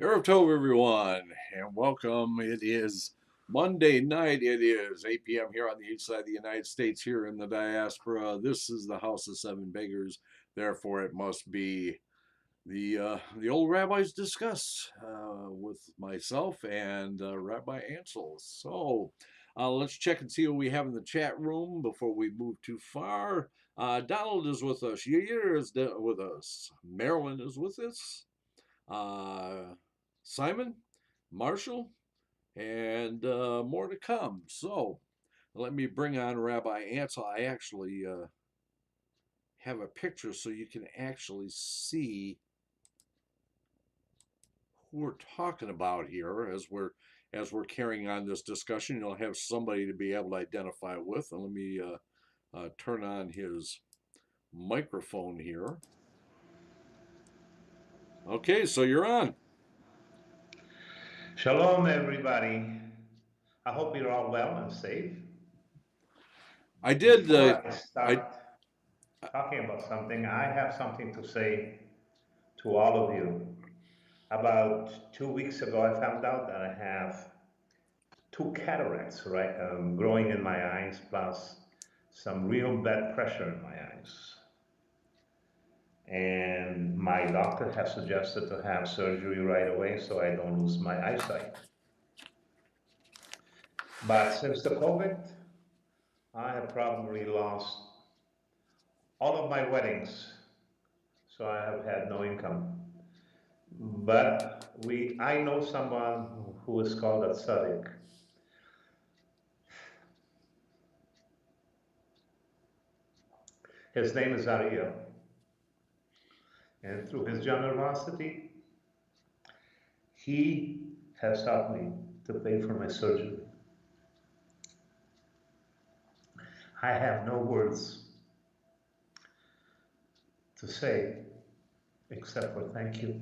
Erev Tov, everyone, and welcome. It is Monday night. It is 8 p.m. here on the east side of the United States, here in the diaspora. This is the House of Seven Beggars. Therefore, it must be the Old Rabbis Discuss with myself and Rabbi Ancel. So let's check and see what we have in the chat room before we move too far. Donald is with us. Yair is with us. Marilyn is with us. Uh, Simon, Marshall, and more to come. So let me bring on Rabbi Ancel. I actually have a picture so you can actually see who we're talking about here as we're carrying on this discussion. You'll have somebody to be able to identify with. And let me turn on his microphone here. Okay, so you're on. Shalom, everybody. I hope you're all well and safe. I did. Before I I start talking about something, I have something to say to all of you. About 2 weeks ago, I found out that I have two cataracts, right, growing in my eyes, plus some real bad pressure in my eyes. And my doctor has suggested to have surgery right away so I don't lose my eyesight. But since the COVID, I have probably lost all of my weddings, so I have had no income. But I know someone who is called a tzaddik. His name is Aryel. And through his generosity, he has helped me to pay for my surgery. I have no words to say except for thank you.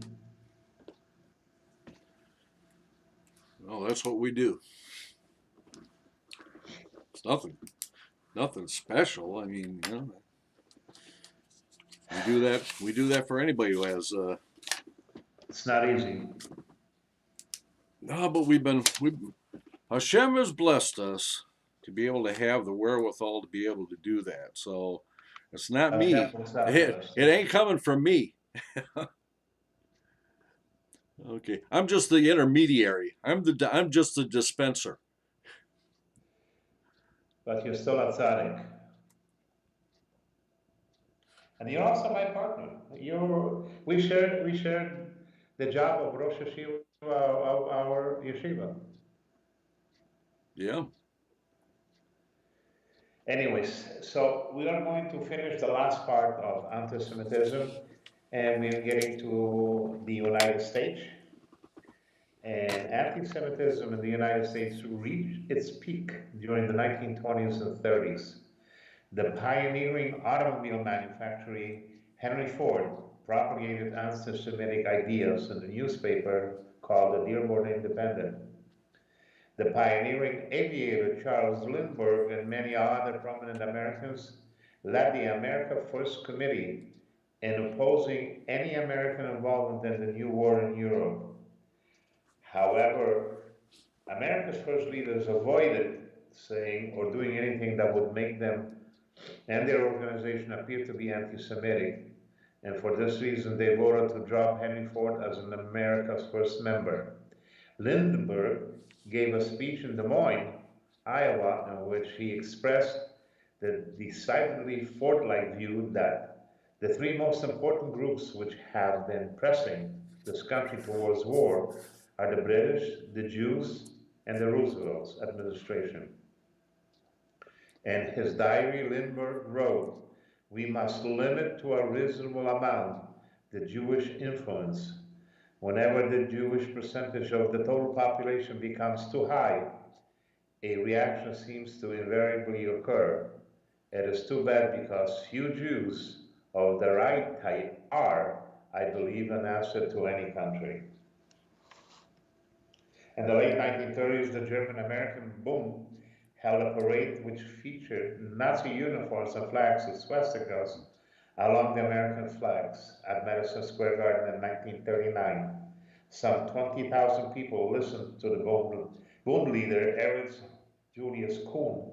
Well, that's what we do. It's nothing special. I mean, we do that. We do that for anybody who has. It's not easy. No, but Hashem has blessed us to be able to have the wherewithal to be able to do that. So it's not me. It ain't coming from me. Okay, I'm just the intermediary. I'm just the dispenser. But you're still a tzaddik. And you're also my partner. We shared the job of Rosh Yeshiva, our yeshiva. Yeah. Anyways, so we are going to finish the last part of antisemitism, and we're getting to the United States. And anti-Semitism in the United States reached its peak during the 1920s and 30s. The pioneering automobile manufacturer Henry Ford propagated anti-Semitic ideas in the newspaper called the Dearborn Independent. The pioneering aviator Charles Lindbergh and many other prominent Americans led the America First Committee in opposing any American involvement in the new war in Europe. However, America's first leaders avoided saying or doing anything that would make them and their organization appear to be anti-Semitic, and for this reason they voted to drop Henry Ford as an America's first member. Lindbergh gave a speech in Des Moines, Iowa, in which he expressed the decidedly Ford-like view that the three most important groups which have been pressing this country towards war are the British, the Jews, and the Roosevelt administration. In his diary, Lindbergh wrote, "We must limit to a reasonable amount the Jewish influence. Whenever the Jewish percentage of the total population becomes too high, a reaction seems to invariably occur. It is too bad because few Jews of the right type are, I believe, an asset to any country." In the late 1930s, the German-American boom held a parade which featured Nazi uniforms and flags with swastikas along the American flags at Madison Square Garden in 1939. Some 20,000 people listened to the Bund leader, Erich Julius Kuhn,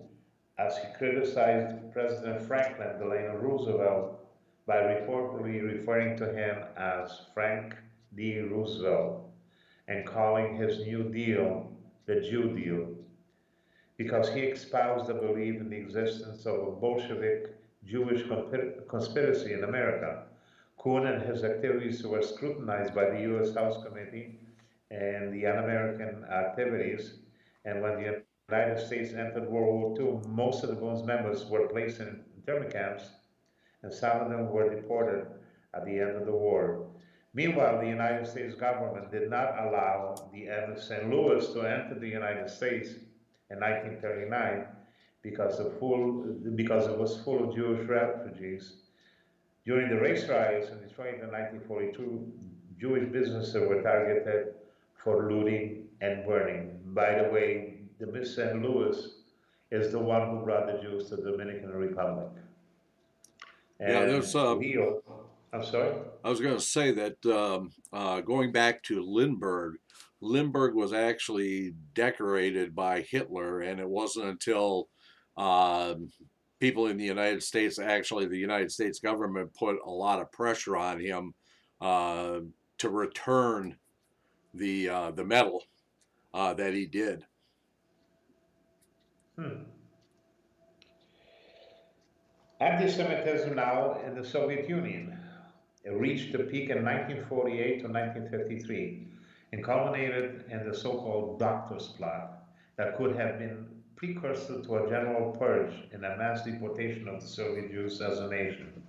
as he criticized President Franklin Delano Roosevelt by reportedly referring to him as Frank D. Roosevelt and calling his New Deal the Jew Deal, because he espoused the belief in the existence of a Bolshevik Jewish conspiracy in America. Kuhn and his activities were scrutinized by the U.S. House Committee and the Un-American activities, and when the United States entered World War II, most of the Bund's members were placed in internment camps, and some of them were deported at the end of the war. Meanwhile, the United States government did not allow the M. St. Louis to enter the United States in 1939 because it was full of Jewish refugees. During the race riots in Detroit in 1942, Jewish businesses were targeted for looting and burning. By the way, the Miss St. Louis is the one who brought the Jews to the Dominican Republic. Yeah, And there's. Trujillo, I'm sorry? I was going to say that going back to Lindbergh, Lindbergh was actually decorated by Hitler, and it wasn't until uh, people in the United States, actually the United States government, put a lot of pressure on him uh, to return the medal that he did. Anti-Semitism now in the Soviet Union. It reached a peak in 1948 to 1953 and culminated in the so-called Doctor's Plot that could have been precursor to a general purge and a mass deportation of the Soviet Jews as a nation.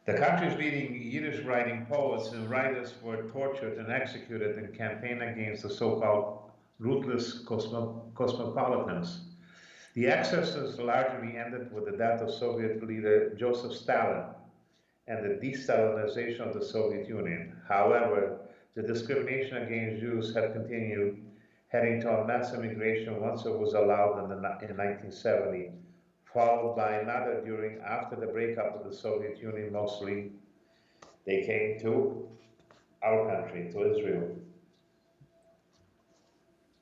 The country's leading Yiddish-writing poets and writers were tortured and executed in campaign against the so-called ruthless cosmopolitans. The excesses largely ended with the death of Soviet leader Joseph Stalin and the de-Stalinization of the Soviet Union. However, the discrimination against Jews had continued, heading to a mass immigration once it was allowed in 1970, followed by another after the breakup of the Soviet Union. Mostly they came to our country, to Israel.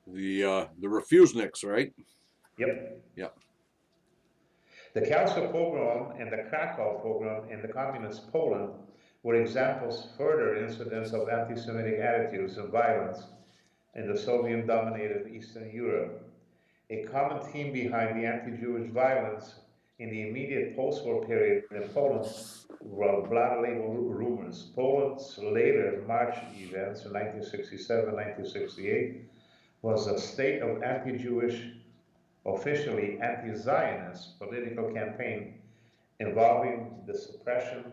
The refuseniks, right? Yep. Yep. The Kelso pogrom and the Krakow pogrom in the communist Poland were examples further incidents of anti-Semitic attitudes and violence in the Soviet-dominated Eastern Europe. A common theme behind the anti-Jewish violence in the immediate post-war period in Poland were blood-label rumors. Poland's later March events in 1967-1968 was a state of anti-Jewish, officially anti-Zionist political campaign involving the suppression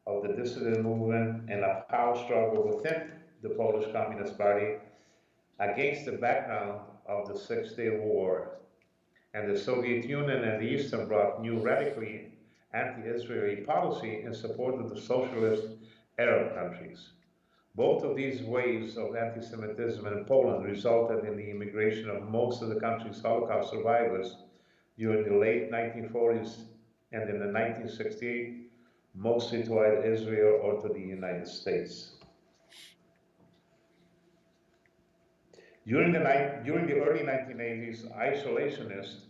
of the dissident movement and a power struggle within the Polish Communist Party against the background of the Six-Day War. And the Soviet Union and the Eastern Bloc new radically anti-Israeli policy in support of the socialist Arab countries. Both of these waves of anti-Semitism in Poland resulted in the immigration of most of the country's Holocaust survivors during the late 1940s and in the 1968, mostly to either Israel or to the United States. During the early 1980s, isolationists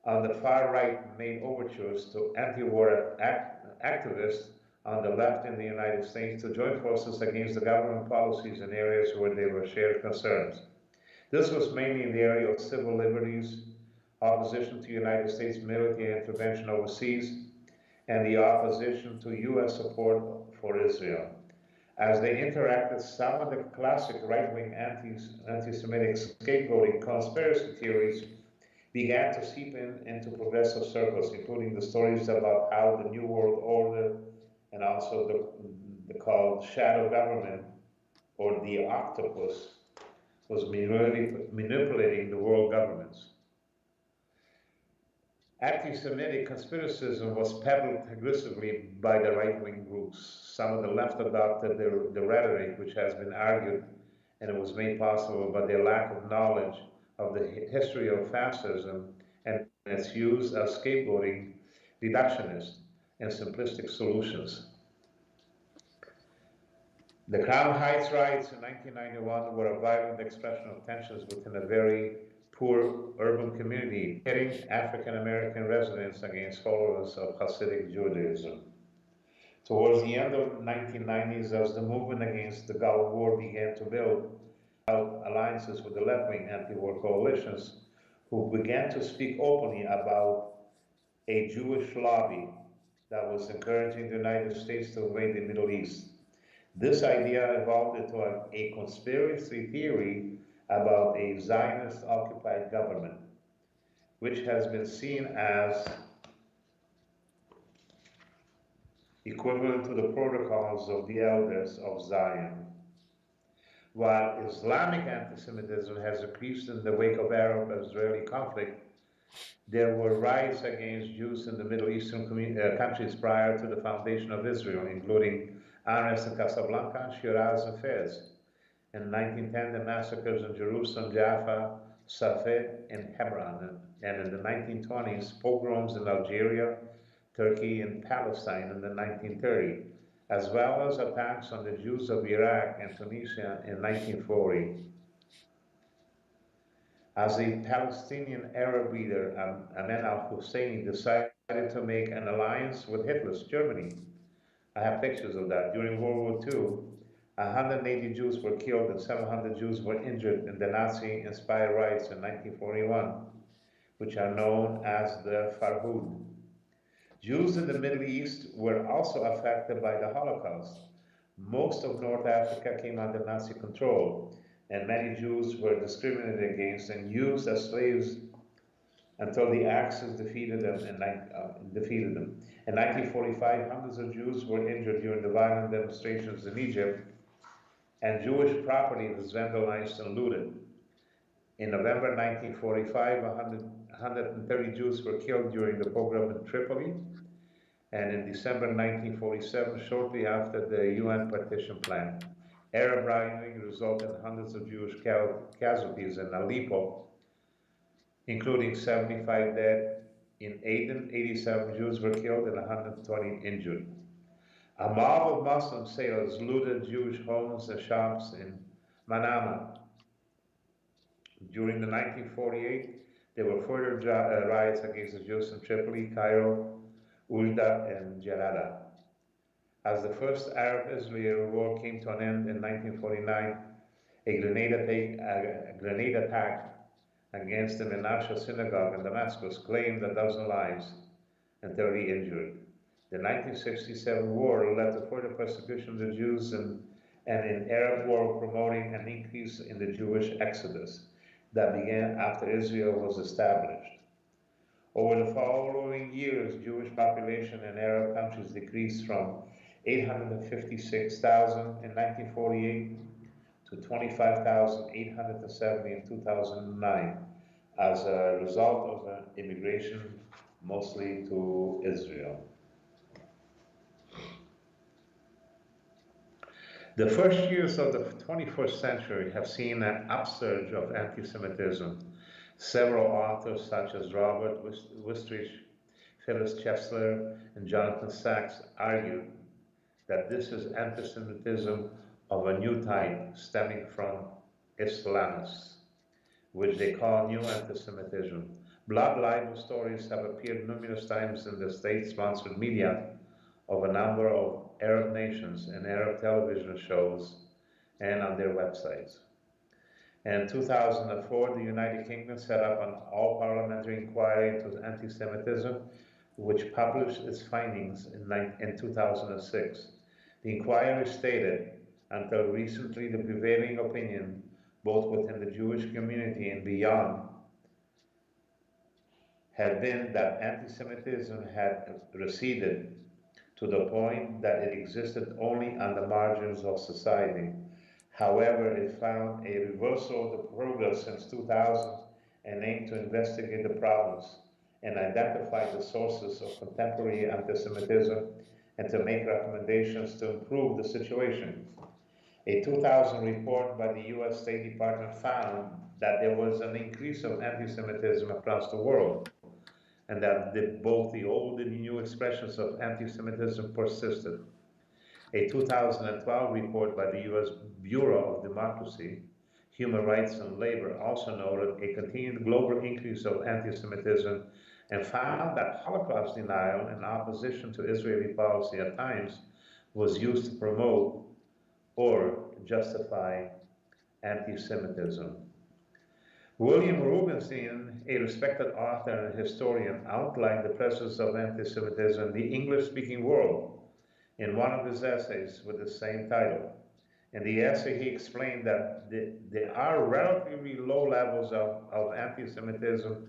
on the far right made overtures to anti-war activists on the left in the United States to join forces against the government policies in areas where they were shared concerns. This was mainly in the area of civil liberties, opposition to United States military intervention overseas, and the opposition to U.S. support for Israel. As they interacted, some of the classic right-wing anti-Semitic scapegoating conspiracy theories began to seep into progressive circles, including the stories about how the New World Order and also the called shadow government, or the octopus, was manipulating the world governments. Anti-Semitic conspiracism was peddled aggressively by the right-wing groups. Some of the left adopted the rhetoric, which has been argued, and it was made possible by their lack of knowledge of the history of fascism and its use as scapegoating reductionist. and simplistic solutions. The Crown Heights riots in 1991 were a violent expression of tensions within a very poor urban community, pitting African American residents against followers of Hasidic Judaism. Towards the end of the 1990s, as the movement against the Gulf War began to build out alliances with the left-wing anti-war coalitions, who began to speak openly about a Jewish lobby that was encouraging the United States to invade the Middle East. This idea evolved into a conspiracy theory about a Zionist-occupied government, which has been seen as equivalent to the protocols of the elders of Zion. While Islamic antisemitism has increased in the wake of Arab-Israeli conflict, there were riots against Jews in the Middle Eastern countries prior to the foundation of Israel, including unrest in Casablanca, Shiraz, and Fez. In 1910, the massacres in Jerusalem, Jaffa, Safed, and Hebron. And in the 1920s, pogroms in Algeria, Turkey, and Palestine in the 1930s, as well as attacks on the Jews of Iraq and Tunisia in 1940. As a Palestinian Arab leader, Ahmed al-Husseini decided to make an alliance with Hitler's Germany. I have pictures of that. During World War II, 180 Jews were killed and 700 Jews were injured in the Nazi-inspired riots in 1941, which are known as the Farhud. Jews in the Middle East were also affected by the Holocaust. Most of North Africa came under Nazi control, and many Jews were discriminated against and used as slaves until the Axis defeated them. In 1945, hundreds of Jews were injured during the violent demonstrations in Egypt, and Jewish property was vandalized and looted. In November 1945, 130 Jews were killed during the pogrom in Tripoli, and in December 1947, shortly after the UN partition plan, Arab rioting resulted in hundreds of Jewish casualties in Aleppo, including 75 dead. In Aden, 87 Jews were killed and 120 injured. A mob of Muslim sailors looted Jewish homes and shops in Manama. During the 1948, there were further riots against the Jews in Tripoli, Cairo, Oujda, and Jarada. As the first Arab-Israeli war came to an end in 1949, a grenade attack against the Menashe Synagogue in Damascus claimed a dozen lives and 30 injured. The 1967 war led to further persecution of the Jews and an Arab war promoting an increase in the Jewish exodus that began after Israel was established. Over the following years, Jewish population in Arab countries decreased from 856,000 in 1948 to 25,870 in 2009 as a result of immigration, mostly to Israel. The first years of the 21st century have seen an upsurge of anti-Semitism. Several authors such as Robert Wistrich, Phyllis Chesler, and Jonathan Sachs argued that this is anti-Semitism of a new type stemming from Islamists, which they call new anti-Semitism. Blood libel stories have appeared numerous times in the state-sponsored media of a number of Arab nations in Arab television shows and on their websites. In 2004, the United Kingdom set up an all-parliamentary inquiry into anti-Semitism, which published its findings in 2006. The inquiry stated, until recently, the prevailing opinion, both within the Jewish community and beyond, had been that anti-Semitism had receded to the point that it existed only on the margins of society. However, it found a reversal of the progress since 2000 and aimed to investigate the problems and identify the sources of contemporary anti-Semitism and to make recommendations to improve the situation. A 2000 report by the US State Department found that there was an increase of anti-Semitism across the world. and that both the old and new expressions of anti-Semitism persisted. A 2012 report by the U.S. Bureau of Democracy, Human Rights and Labor also noted a continued global increase of anti-Semitism and found that Holocaust denial and opposition to Israeli policy at times was used to promote or justify anti-Semitism. William Rubinstein, a respected author and historian, outlined the presence of anti-Semitism in the English-speaking world in one of his essays with the same title. In the essay, he explained that there are relatively low levels of anti-Semitism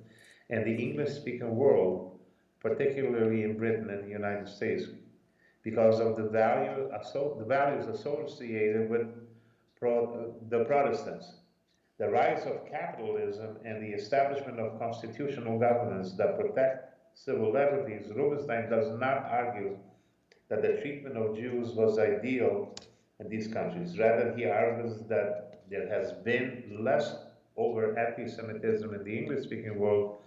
in the English-speaking world, particularly in Britain and the United States, because of the values associated with the Protestants. The rise of capitalism and the establishment of constitutional governments that protect civil liberties, Rubinstein does not argue that the treatment of Jews was ideal in these countries. Rather, he argues that there has been less overt anti-Semitism in the English-speaking world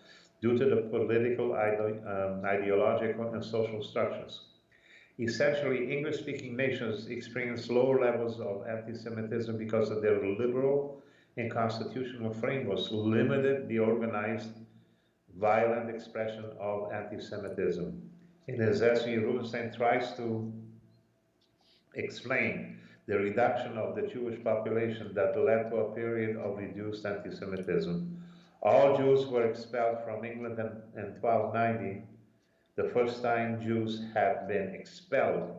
due to the political, ideological, and social structures. Essentially, English-speaking nations experience lower levels of anti-Semitism because of their liberal and constitutional frameworks limited the organized, violent expression of anti-Semitism. In his essay, Rubinstein tries to explain the reduction of the Jewish population that led to a period of reduced anti-Semitism. All Jews were expelled from England in 1290, the first time Jews had been expelled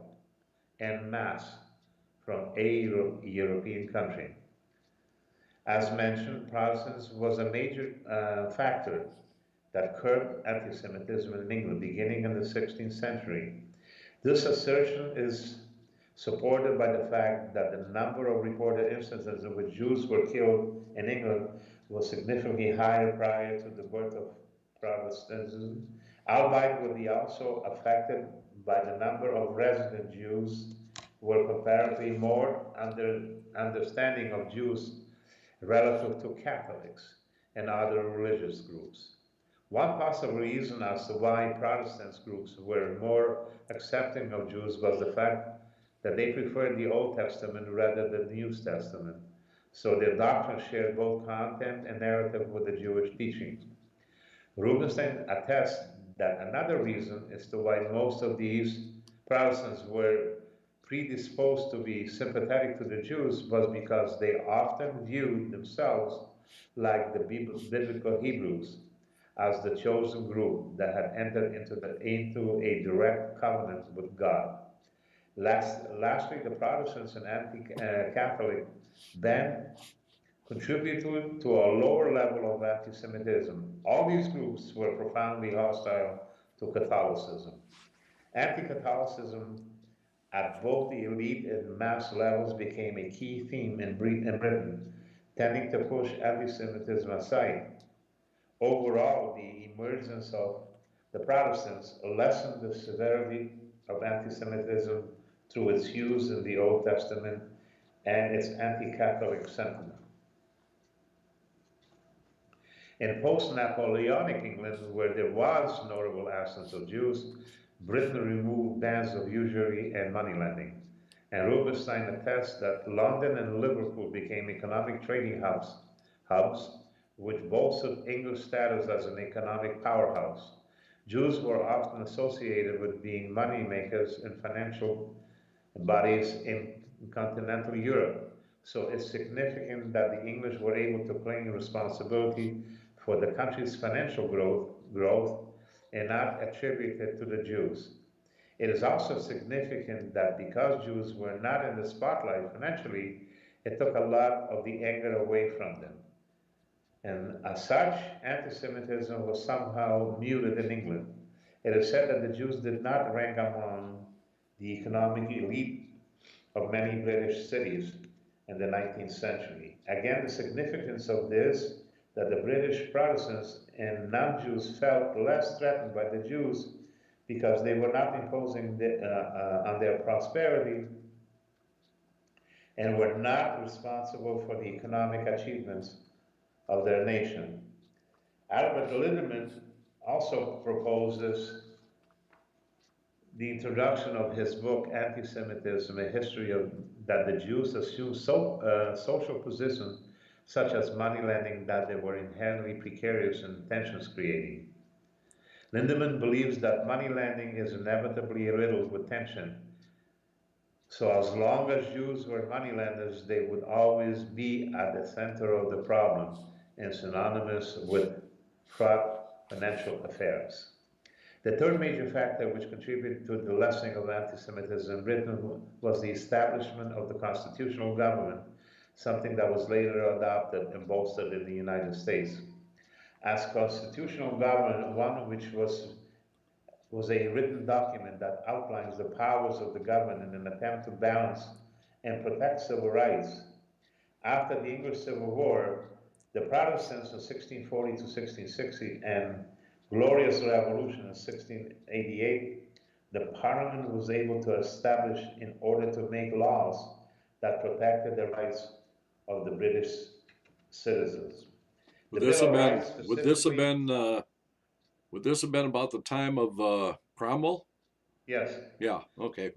en masse from a European country. As mentioned, Protestants was a major factor that curbed anti-Semitism in England beginning in the 16th century. This assertion is supported by the fact that the number of reported instances in which Jews were killed in England was significantly higher prior to the birth of Protestantism, albeit would be also affected by the number of resident Jews who were comparatively more understanding of Jews relative to Catholics and other religious groups. One possible reason as to why Protestant groups were more accepting of Jews was the fact that they preferred the Old Testament rather than the New Testament, so their doctrine shared both content and narrative with the Jewish teachings. Rubinstein attests that another reason as to why most of these Protestants were predisposed to be sympathetic to the Jews was because they often viewed themselves like the biblical Hebrews as the chosen group that had entered into a direct covenant with God. Lastly, the Protestants and anti-Catholic then contributed to a lower level of anti-Semitism. All these groups were profoundly hostile to Catholicism. Anti-Catholicism at both the elite and mass levels became a key theme in Britain, tending to push anti-Semitism aside. Overall, the emergence of the Protestants lessened the severity of anti-Semitism through its use in the Old Testament and its anti-Catholic sentiment. In post-Napoleonic England, where there was notable absence of Jews, Britain removed bans of usury and moneylending. And Rubinstein attests that London and Liverpool became economic trading hubs, which bolstered English status as an economic powerhouse. Jews were often associated with being money makers in financial bodies in continental Europe. So it's significant that the English were able to claim responsibility for the country's financial growth and not attribute it to the Jews. It is also significant that because Jews were not in the spotlight financially, it took a lot of the anger away from them. And as such, anti-Semitism was somehow muted in England. It is said that the Jews did not rank among the economic elite of many British cities in the 19th century. Again, the significance of this, that the British Protestants and non-Jews felt less threatened by the Jews because they were not imposing on their prosperity and were not responsible for the economic achievements of their nation. Albert Lindemann also proposes the introduction of his book, Antisemitism, a history of that the Jews assumed social positions such as money lending that they were inherently precarious and tensions creating. Lindemann believes that money lending is inevitably riddled with tension. So as long as Jews were moneylenders, they would always be at the center of the problem and synonymous with fraught financial affairs. The third major factor which contributed to the lessening of anti-Semitism in Britain was the establishment of the constitutional government, something that was later adopted and bolstered in the United States. As constitutional government, one which was a written document that outlines the powers of the government in an attempt to balance and protect civil rights. After the English Civil War, the Protestants in 1640 to 1660 and Glorious Revolution in 1688, the Parliament was able to establish in order to make laws that protected the rights of the British citizens. Would The this have Bill of been? Rights Would this have specifically, been? Would this have been about the time of Cromwell? yes, Yeah. Okay.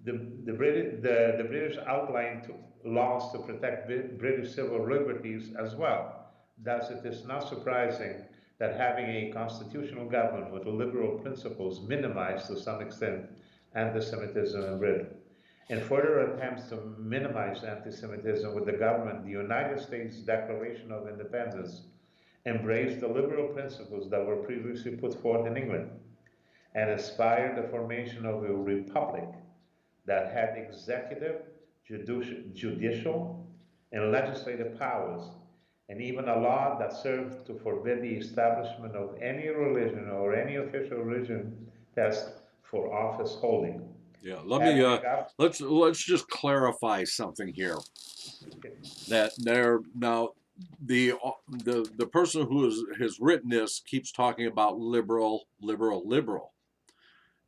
the British outlined laws to protect British civil liberties as well. Thus, it is not surprising that having a constitutional government with liberal principles minimized to some extent anti-Semitism in Britain. In further attempts to minimize anti-Semitism with the government, the United States Declaration of Independence embraced the liberal principles that were previously put forth in England and inspired the formation of a republic that had executive, judicial, and legislative powers, and even a law that served to forbid the establishment of any religion or any official religion test for office holding. Yeah. Let me. Having a gov- Let's just clarify something here. That there now the person who has written this keeps talking about liberal, liberal, liberal,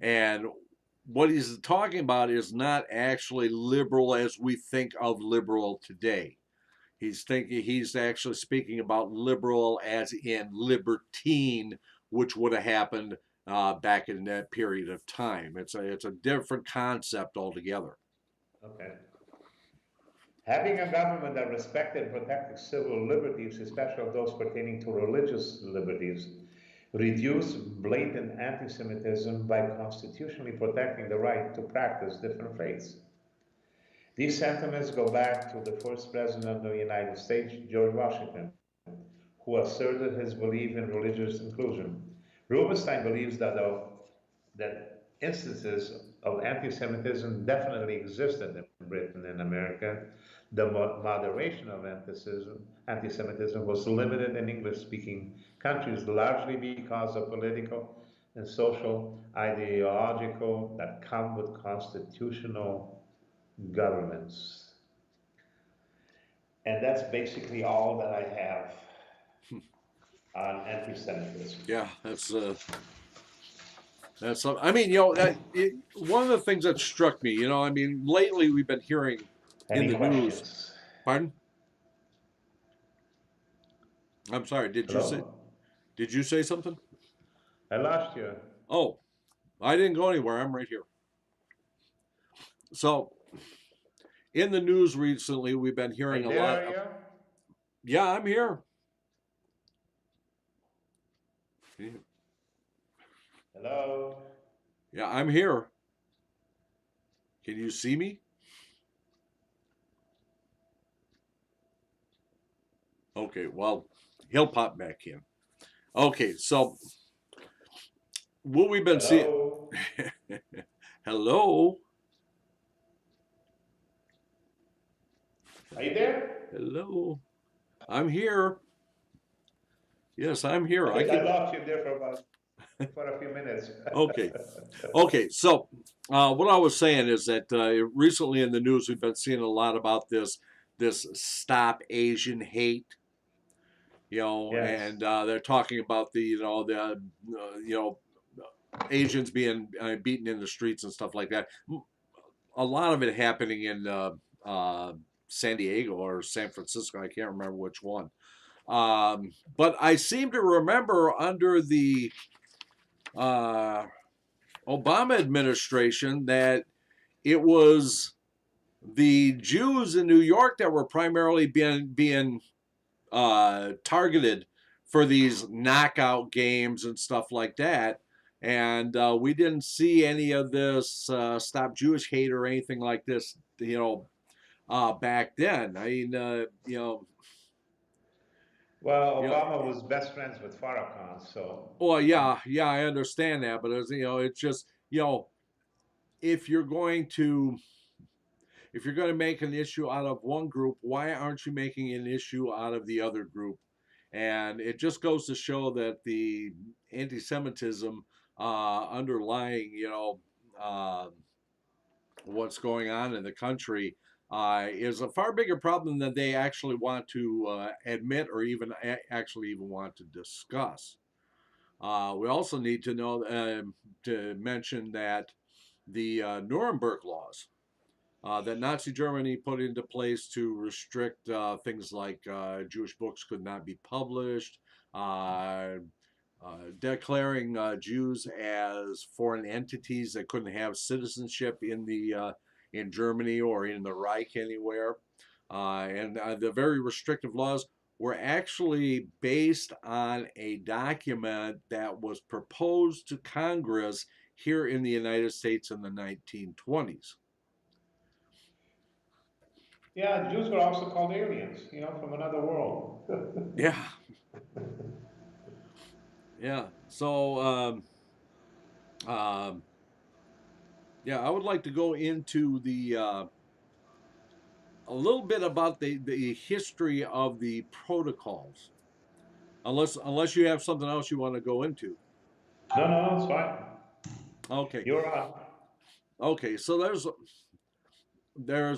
and what he's talking about is not actually liberal as we think of liberal today. He's actually speaking about liberal as in libertine, which would have happened back in that period of time. It's a different concept altogether. okay. Having a government that respected and protected civil liberties, especially those pertaining to religious liberties, reduced blatant anti-Semitism by constitutionally protecting the right to practice different faiths. These sentiments go back to the first president of the United States, George Washington, who asserted his belief in religious inclusion. Rubenstein believes that instances of anti-Semitism definitely existed in Britain and America. The moderation of anti-Semitism was limited in English-speaking countries, largely because of political and social ideological that come with constitutional governments. And that's basically all that I have on anti-Semitism. Yeah, that's. I mean, one of the things that struck me, I mean, lately we've been hearing in Any the news. questions? Pardon? I'm sorry. Hello? Did you say something? I lost you. Oh, I didn't go anywhere. I'm right here. So, in the news recently, we've been Are hearing you a there, lot. Aryel? Yeah, I'm here. Hello? Yeah, I'm here. Can you see me? Okay, well, he'll pop back in. Okay, so what we've been seeing. Hello? Hello? Are you there? Hello? I'm here. Yes, I'm here. I Okay, I can. lost you there for a few minutes. Okay. Okay. So, what I was saying is that recently in the news we've been seeing a lot about this stop Asian hate, Yes. and they're talking about Asians being beaten in the streets and stuff like that. A lot of it happening in San Diego or San Francisco. I can't remember which one. But I seem to remember under the Obama administration that it was the Jews in New York that were primarily being targeted for these knockout games and stuff like that. And we didn't see any of this Stop Jewish Hate or anything like this, back then. I mean, Well, you know, Obama was best friends with Farrakhan, so well, yeah, I understand that, but it's just, if you're going to if you're going to make an issue out of one group, why aren't you making an issue out of the other group? And it just goes to show that the anti-Semitism underlying, uh, what's going on in the country is a far bigger problem than they actually want to admit or even actually even want to discuss. We also need to know to mention that the Nuremberg laws that Nazi Germany put into place to restrict things like Jewish books could not be published, uh, declaring Jews as foreign entities that couldn't have citizenship in Germany or in the Reich anywhere, and the very restrictive laws were actually based on a document that was proposed to Congress here in the United States in the 1920s. yeah, Jews were also called aliens, from another world. Yeah, yeah. So, um, yeah, I would like to go into the a little bit about the history of the protocols, unless you have something else you want to go into. No, no, it's fine. Okay, You're on. okay. So there's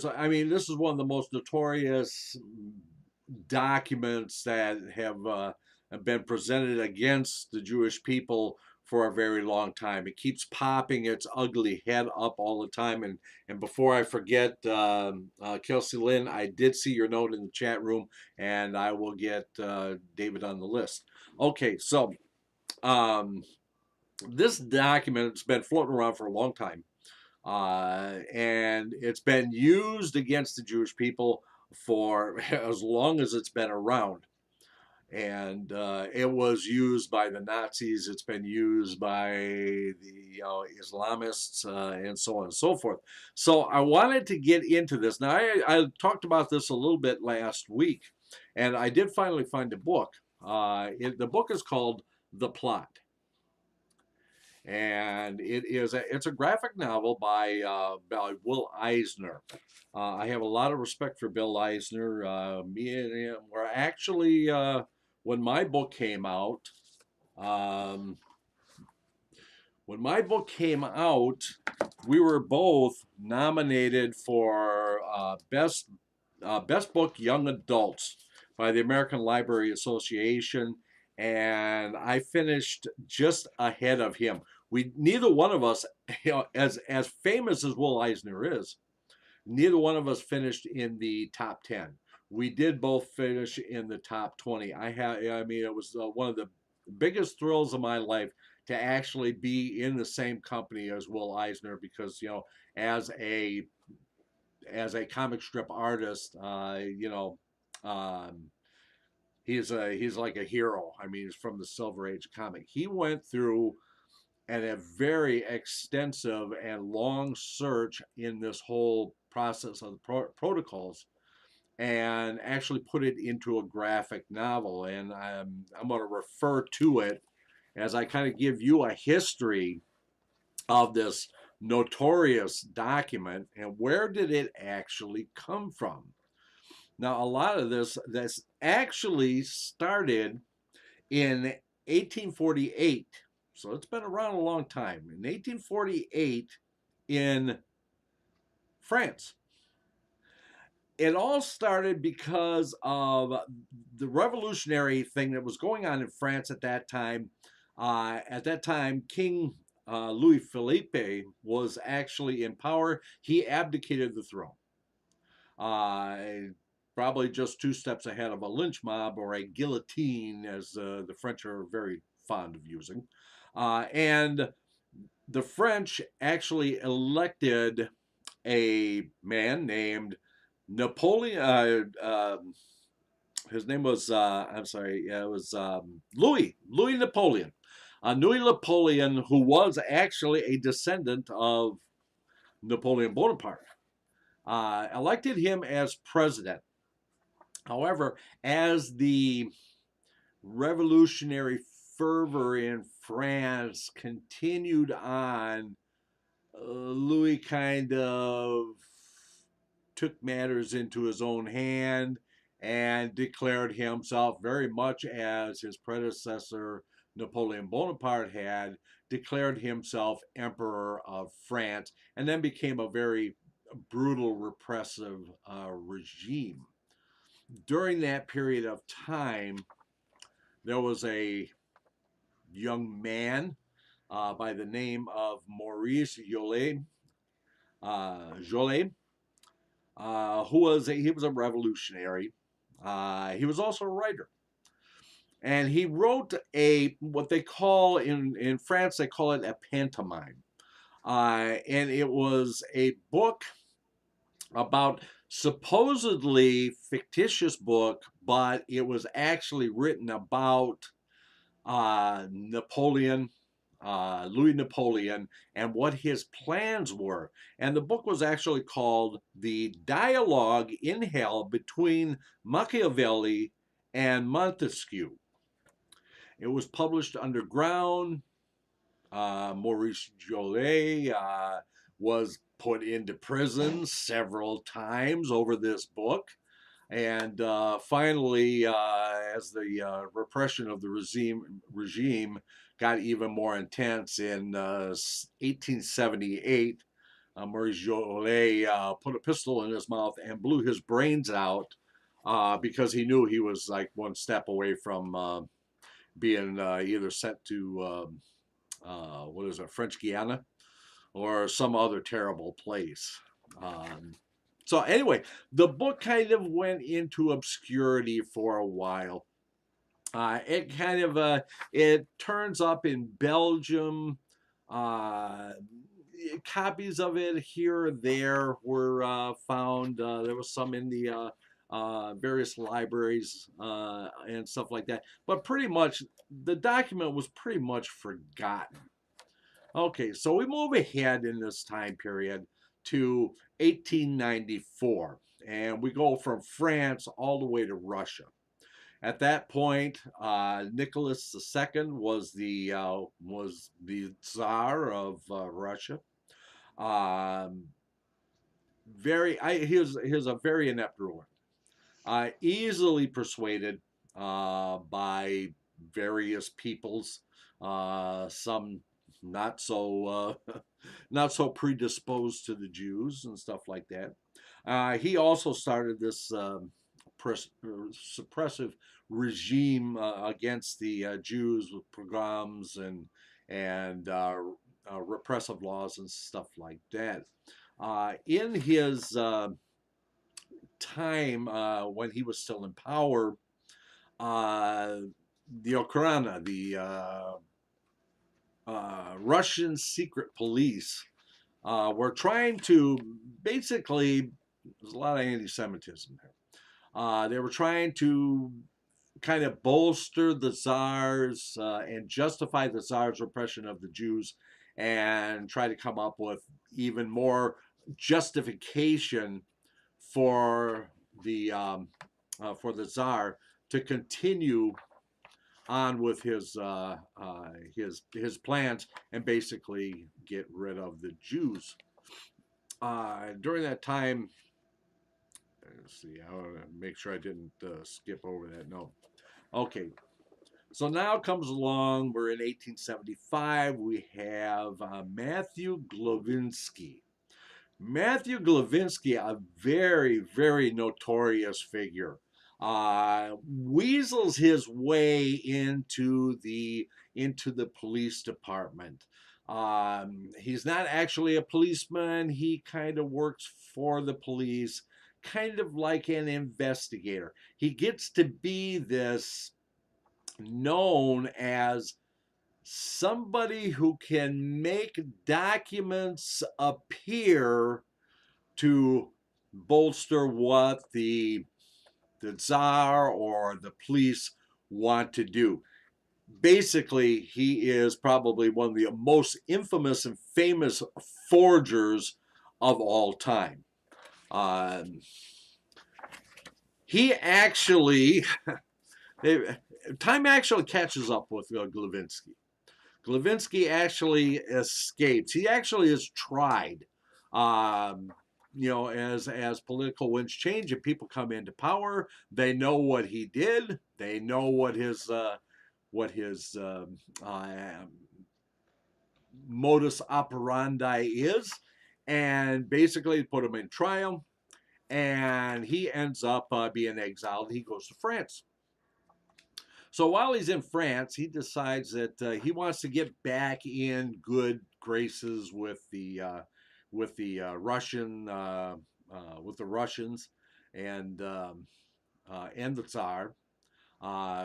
I mean, this is one of the most notorious documents that have been presented against the Jewish people for a very long time. It keeps popping its ugly head up all the time. And before I forget, Kelsey Lynn, I did see your note in the chat room, and I will get David on the list. Okay, so um, this document has been floating around for a long time. And it's been used against the Jewish people for as long as it's been around. And it was used by the Nazis. It's been used by the Islamists and so on and so forth. So I wanted to get into this. Now I talked about this a little bit last week, and I did finally find a book. The book is called The Plot, and it's a graphic novel by Will Eisner. I have a lot of respect for Bill Eisner. Me and him were actually when my book came out. Um, when my book came out, we were both nominated for best book young adults by the American Library Association, and I finished just ahead of him. We neither one of us, as famous as Will Eisner is, neither one of us finished in the top 10. We did both finish in the top 20. I mean, it was one of the biggest thrills of my life to actually be in the same company as Will Eisner because, as a as a comic strip artist, um, he's like a hero. I mean, he's from the Silver Age comic. He went through and a very extensive and long search in this whole process of the protocols and actually put it into a graphic novel. And I'm going to refer to it as I kind of give you a history of this notorious document and where did it actually come from. Now, a lot of this actually started in 1848. So it's been around a long time. In 1848 in France. It all started because of the revolutionary thing that was going on in France at that time. King Louis Philippe was actually in power. He abdicated the throne. Uh, probably just 2 steps ahead of a lynch mob or a guillotine, as the French are very fond of using. And the French actually elected a man named Napoleon. His name was, I'm sorry, yeah, it was Louis Napoleon. Louis Napoleon, who was actually a descendant of Napoleon Bonaparte, elected him as president. However, as the revolutionary fervor in France continued on, Louis kind of took matters into his own hand and declared himself, very much as his predecessor Napoleon Bonaparte had, declared himself Emperor of France, and then became a very brutal, repressive regime. During that period of time, there was a young man by the name of Maurice Joly, he was a revolutionary. He was also a writer, and he wrote a what they call in France they call it a pantomime, and it was a book about supposedly fictitious book, but it was actually written about Napoleon, Louis Napoleon, and what his plans were. And the book was actually called The Dialogue in Hell Between Machiavelli and Montesquieu. It was published underground. Maurice Joly was put into prison several times over this book. And finally, as the repression of the regime got even more intense in 1878, Maurice Joly put a pistol in his mouth and blew his brains out because he knew he was like 1 step away from being either sent to what is it, French Guiana, or some other terrible place. So anyway, the book kind of went into obscurity for a while. It kind of it turns up in Belgium. Uh, Copies of it here or there were found. There was some in the various libraries and stuff like that. But pretty much, the document was pretty much forgotten. Okay, so we move ahead in this time period to 1894, and we go from France all the way to Russia. At that point, Nicholas II was the Tsar of Russia. Um, he was a very inept ruler. Easily persuaded by various peoples, some not so not so predisposed to the Jews and stuff like that. He also started this suppressive regime against the Jews with pogroms and repressive laws and stuff like that. In his time when he was still in power, uh, the Okhrana, the Russian secret police, were trying to basically, there's a lot of anti-Semitism there. They were trying to kind of bolster the Tsars and justify the Tsars' repression of the Jews and try to come up with even more justification for the Tsar to continue on with his plans and basically get rid of the Jews. During that time, let's see, I want to make sure I didn't skip over that. No. Okay. So now comes along, we're in 1875. We have Matthew Glavinsky. Matthew Glavinsky, a very, very notorious figure, weasels his way into the police department. He's not actually a policeman. He kind of works for the police, kind of like an investigator. He gets to be this known as somebody who can make documents appear to bolster what the Tsar or the police want to do. Basically, he is probably one of the most infamous and famous forgers of all time. Um, he actually, time actually catches up with Glavinsky. Glavinsky actually escapes. He actually is tried. Um, as political winds change and people come into power, they know what he did. They know what his modus operandi is, and basically put him in trial. And he ends up being exiled. He goes to France. So while he's in France, he decides that he wants to get back in good graces with the Russians, and and the Tsar,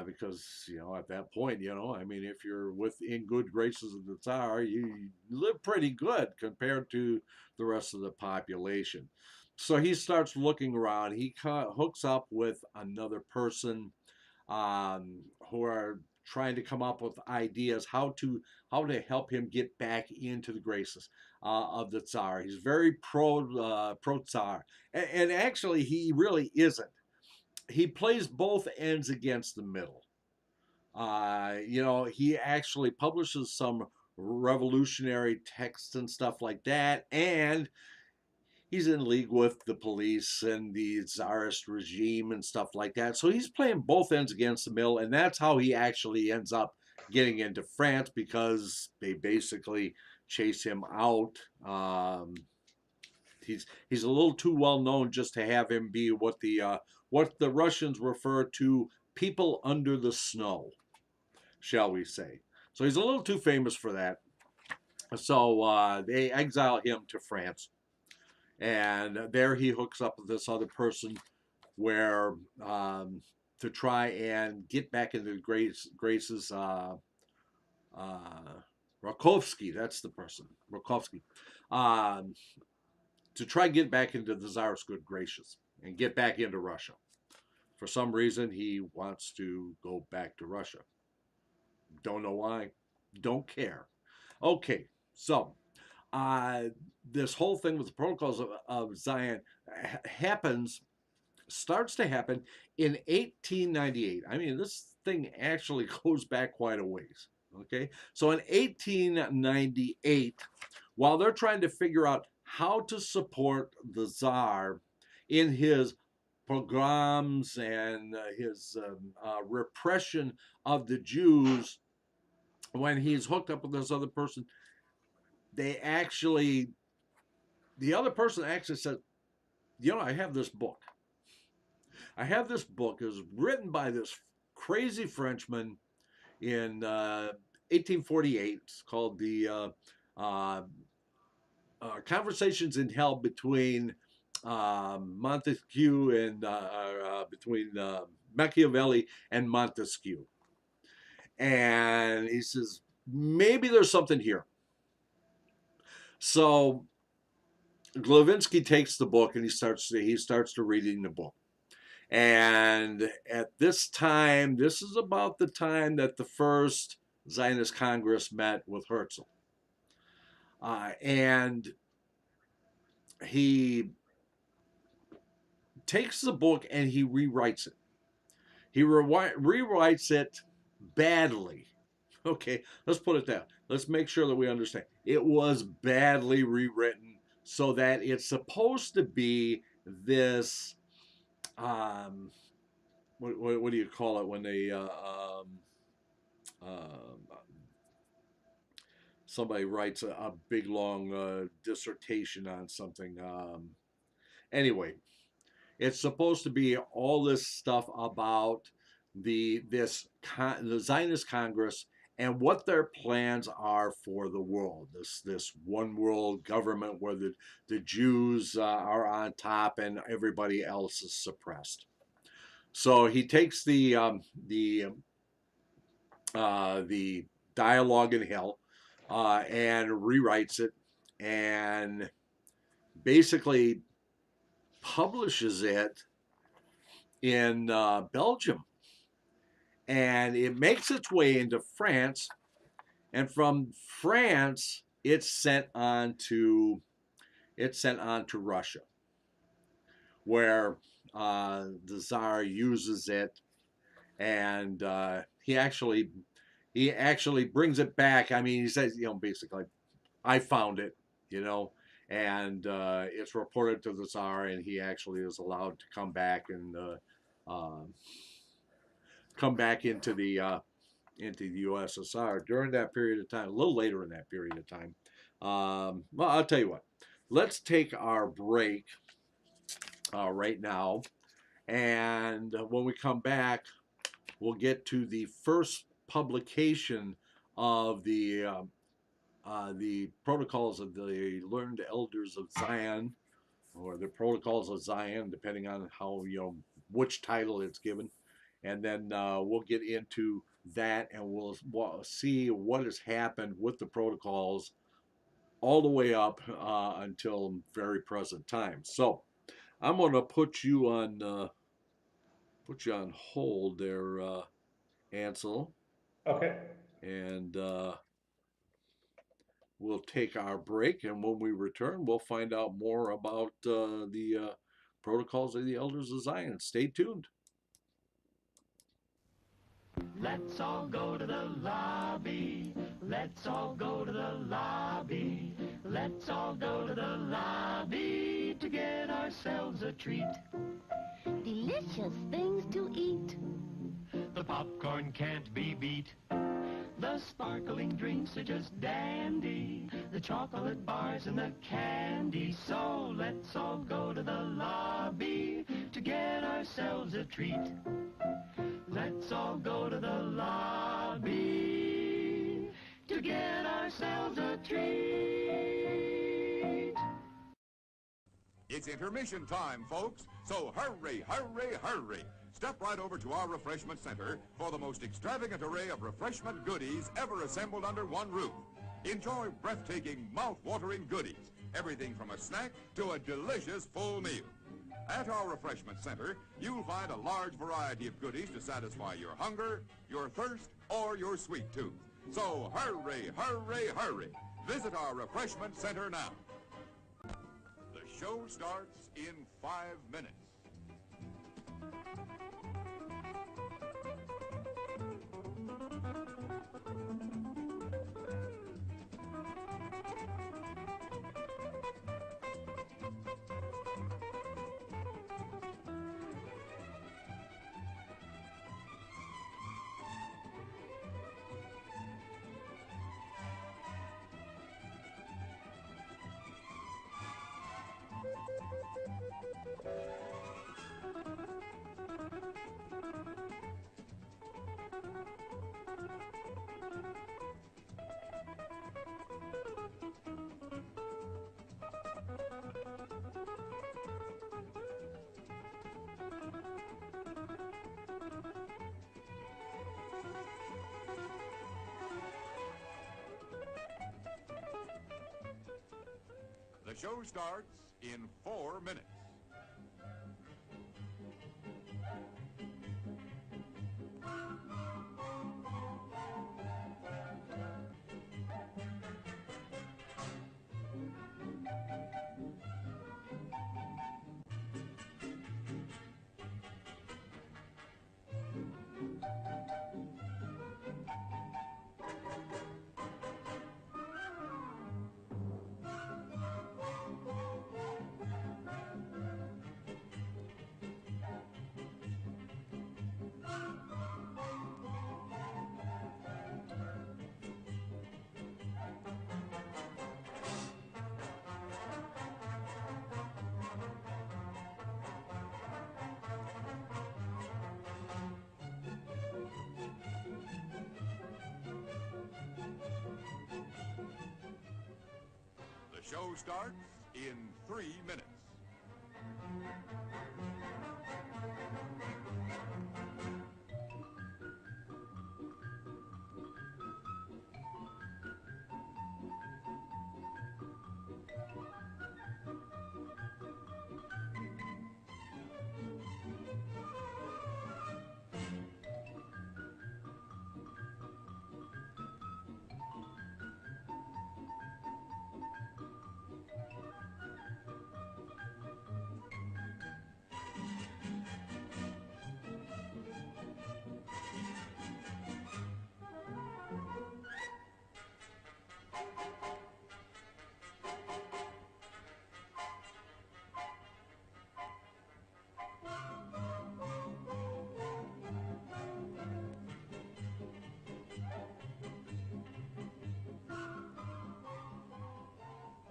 because at that point, I mean, if you're within good graces of the Tsar, you live pretty good compared to the rest of the population. So he starts looking around. He hooks up with another person who are trying to come up with ideas how to help him get back into the graces of the Tsar. He's very pro Tsar, and actually he really isn't. He plays both ends against the middle. He actually publishes some revolutionary texts and stuff like that, and he's in league with the police and the czarist regime and stuff like that. So he's playing both ends against the middle, and that's how he actually ends up getting into France, because they basically chase him out. He's a little too well known just to have him be what the Russians refer to people under the snow, shall we say. So he's a little too famous for that. So they exile him to France, and there he hooks up with this other person where to try and get back into the graces. Rakovsky, that's the person, Rakovsky, um, to try and get back into the Tsar's good graces and get back into Russia. For some reason, he wants to go back to Russia. Don't know why. Don't care. Okay, so uh, this whole thing with the protocols of Zion starts to happen in 1898. I mean, this thing actually goes back quite a ways. Okay, so in 1898, while they're trying to figure out how to support the Tsar in his pogroms and his repression of the Jews, when he's hooked up with this other person, they actually, the other person actually said, I have this book. I have this book. It was written by this crazy Frenchman in 1848. It's called the uh, Conversations in Hell between Montesquieu and between Machiavelli and Montesquieu. And he says, maybe there's something here. So Glavinsky takes the book and he starts to reading the book. And at this time, this is about the time that the first Zionist Congress met with Herzl. And he takes the book and he rewrites it. He rewrites it badly. Okay, let's put it down. Let's make sure that we understand. It was badly rewritten so that it's supposed to be this what do you call it when they somebody writes a big long dissertation on something. Anyway, it's supposed to be all this stuff about the Zionist Congress and what their plans are for the world. This one world government where the Jews are on top and everybody else is suppressed. So he takes the dialogue in hell and rewrites it and basically publishes it in Belgium, and it makes its way into France, and from France it's sent on to Russia, where the Tsar uses it, and he actually brings it back. I mean, he says, basically, I found it, you know, and it's reported to the Tsar, and he actually is allowed to come back and uh, come back into the USSR during that period of time, a little later in that period of time. Well, I'll tell you what. Let's take our break right now, and when we come back, we'll get to the first publication of the protocols of the learned elders of Zion, or the protocols of Zion, depending on how which title it's given, and then we'll get into that, and we'll see what has happened with the protocols all the way up until very present time. So I'm going to put you on hold there, Ancel, Okay. and we'll take our break. And when we return, we'll find out more about the protocols of the elders of Zion. Stay tuned. Let's all go to the lobby. Let's all go to the lobby. Let's all go to the lobby to get ourselves a treat. Delicious things to eat. The popcorn can't be beat. The sparkling drinks are just dandy. The chocolate bars and the candy. So let's all go to the lobby to get ourselves a treat. Let's all go to the lobby to get ourselves a treat. It's intermission time, folks, so hurry, hurry, hurry. Step right over to our refreshment center for the most extravagant array of refreshment goodies ever assembled under one roof. Enjoy breathtaking, mouth-watering goodies, everything from a snack to a delicious full meal. At our refreshment center, you'll find a large variety of goodies to satisfy your hunger, your thirst, or your sweet tooth. So hurry, hurry, hurry. Visit our refreshment center now. The show starts in 5 minutes. The show starts in 4 minutes. show starts in 3 minutes.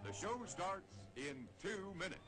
The show starts in 2 minutes.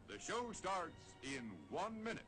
The show starts in 1 minute.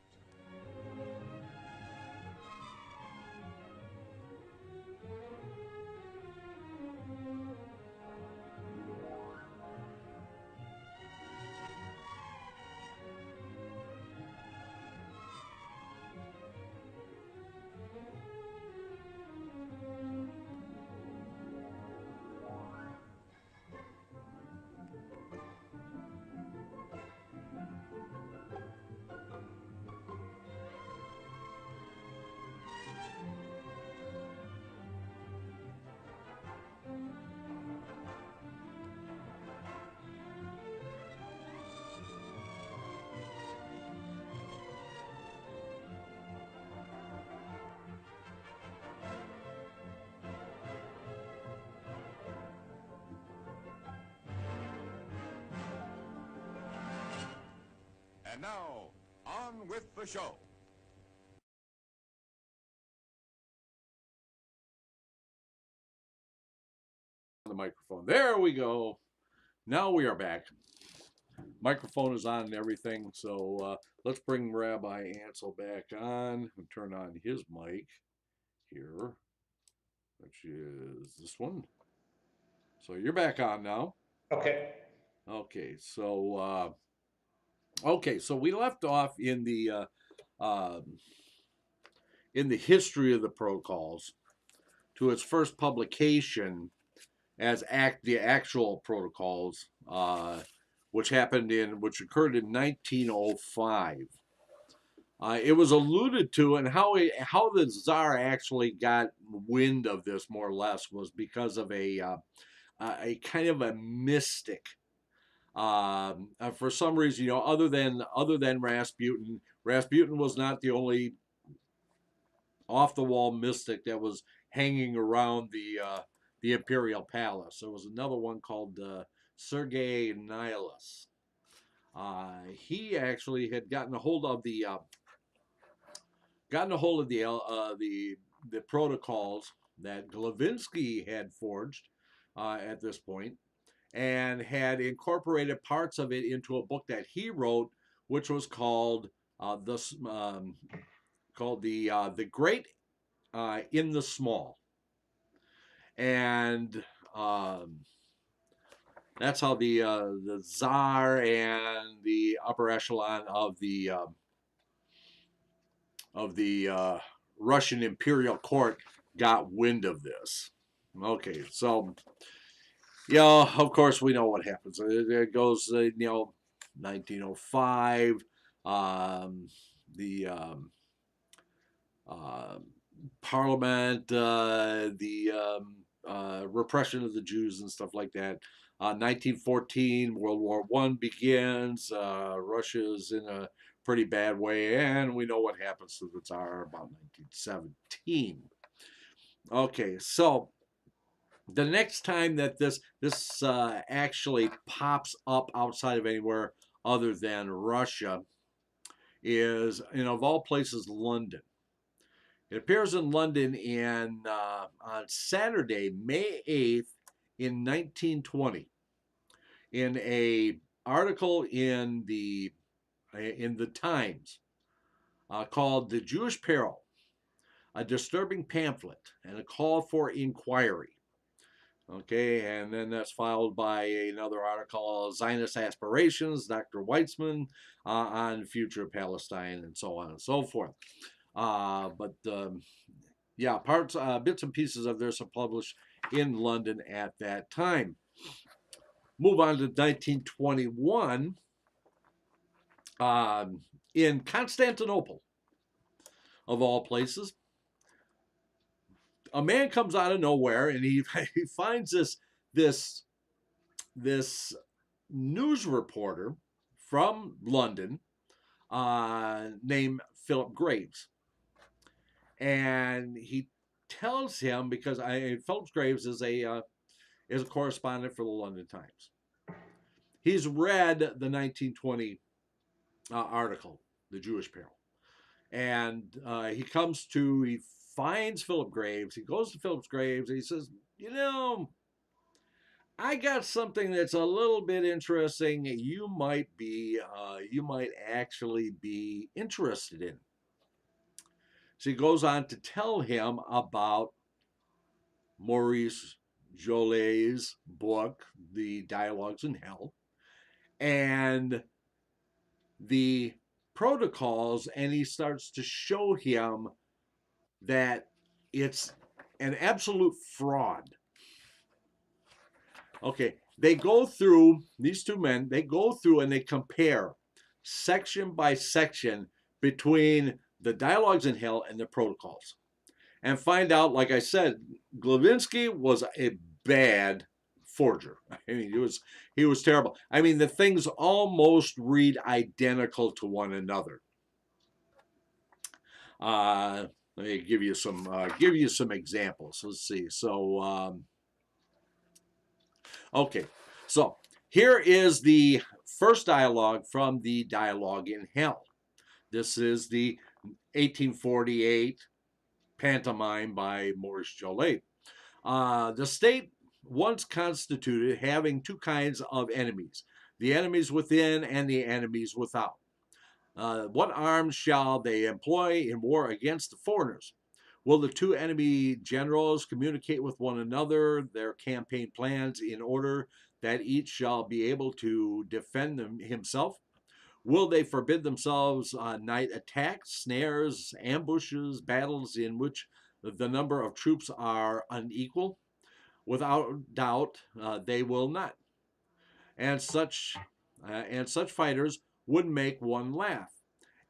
And now, on with the show. The microphone. There we go. Now we are back. Microphone is on and everything. So let's bring Rabbi Ancel back on and turn on his mic here, which is this one. So you're back on now. Okay. Okay. So we left off in the history of the protocols to its first publication as the actual protocols, which occurred in 1905. It was alluded to, and how the Tsar actually got wind of this, more or less, was because of a kind of a mystic. For some reason, other than Rasputin, Rasputin was not the only off the wall mystic that was hanging around the imperial palace. There was another one called Sergei Nihilus. He actually had gotten a hold of the protocols that Glavinsky had forged at this point, and had incorporated parts of it into a book that he wrote, which was called the Great in the Small. And that's how the Tsar and the upper echelon of the Russian imperial court got wind of this. Okay, so of course we know what happens. It goes, 1905, the Parliament, repression of the Jews and stuff like that. 1914, World War I begins. Russia's in a pretty bad way, and we know what happens to the Tsar about 1917. Okay, so the next time that this actually pops up outside of anywhere other than Russia is, of all places, London. It appears in London on Saturday, May 8th, in 1920, in a article in the Times called "The Jewish Peril," a disturbing pamphlet and a call for inquiry. Okay, and then that's followed by another article, Zionist Aspirations, Dr. Weitzman, on future of Palestine, and so on and so forth. Yeah, bits and pieces of this are published in London at that time. Move on to 1921. In Constantinople, of all places, a man comes out of nowhere and he finds this news reporter from London named Philip Graves, and he tells him, because Philip Graves is a correspondent for the London Times. He's read the 1920 article, "The Jewish Peril," and he finds Philip Graves. He goes to Philip Graves and he says, I got something that's a little bit interesting. You might actually be interested in. So he goes on to tell him about Maurice Joly's book, The Dialogues in Hell, and the protocols, and he starts to show him that it's an absolute fraud. Okay, these two men go through and they compare section by section between the Dialogues in Hell and the protocols, and find out, like I said, Glavinsky was a bad forger. I mean, he was terrible. I mean, the things almost read identical to one another. Let me give you some examples. Let's see. So, okay. So here is the first dialogue from the Dialogue in Hell. This is the 1848 pantomime by Maurice Joly. The state once constituted having two kinds of enemies, the enemies within and the enemies without. What arms shall they employ in war against the foreigners? Will the two enemy generals communicate with one another their campaign plans in order that each shall be able to defend himself? Will they forbid themselves night attacks, snares, ambushes, battles in which the number of troops are unequal? Without doubt, they will not. And such fighters would make one laugh.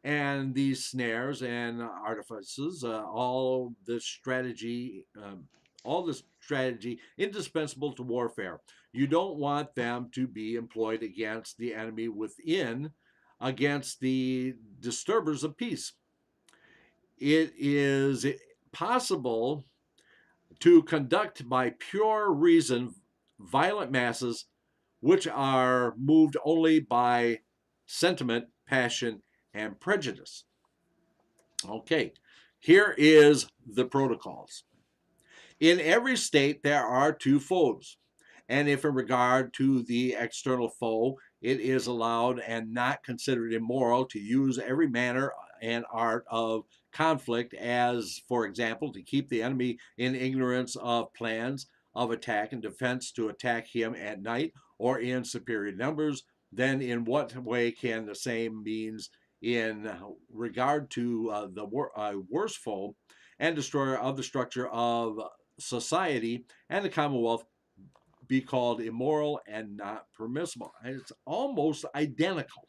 And these snares and artifices, all this strategy indispensable to warfare. You don't want them to be employed against the enemy within, against the disturbers of peace. It is possible to conduct by pure reason violent masses which are moved only by sentiment, passion, and prejudice. Okay, here is the protocols. In every state there are two foes, and if in regard to the external foe it is allowed and not considered immoral to use every manner and art of conflict, as, for example, to keep the enemy in ignorance of plans of attack and defense, to attack him at night or in superior numbers, then in what way can the same means in regard to the worse foe and destroyer of the structure of society and the Commonwealth be called immoral and not permissible. And it's almost identical.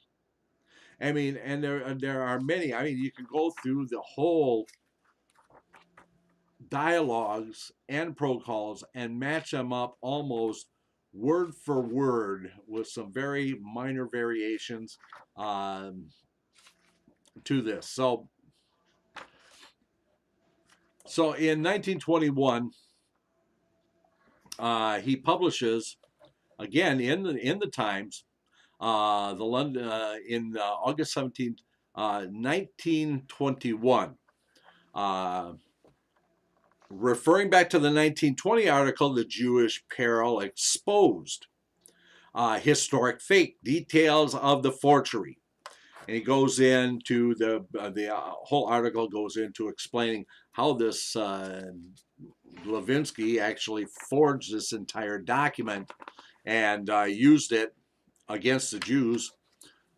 I mean, and there are many. I mean, you can go through the whole dialogues and protocols and match them up almost word for word with some very minor variations to this. So in 1921, he publishes again in the Times, the London in August 17th, 1921. Referring back to the 1920 article, The Jewish Peril Exposed, historic fake details of the forgery. And he goes into the whole article goes into explaining how this Levinsky actually forged this entire document and used it against the Jews,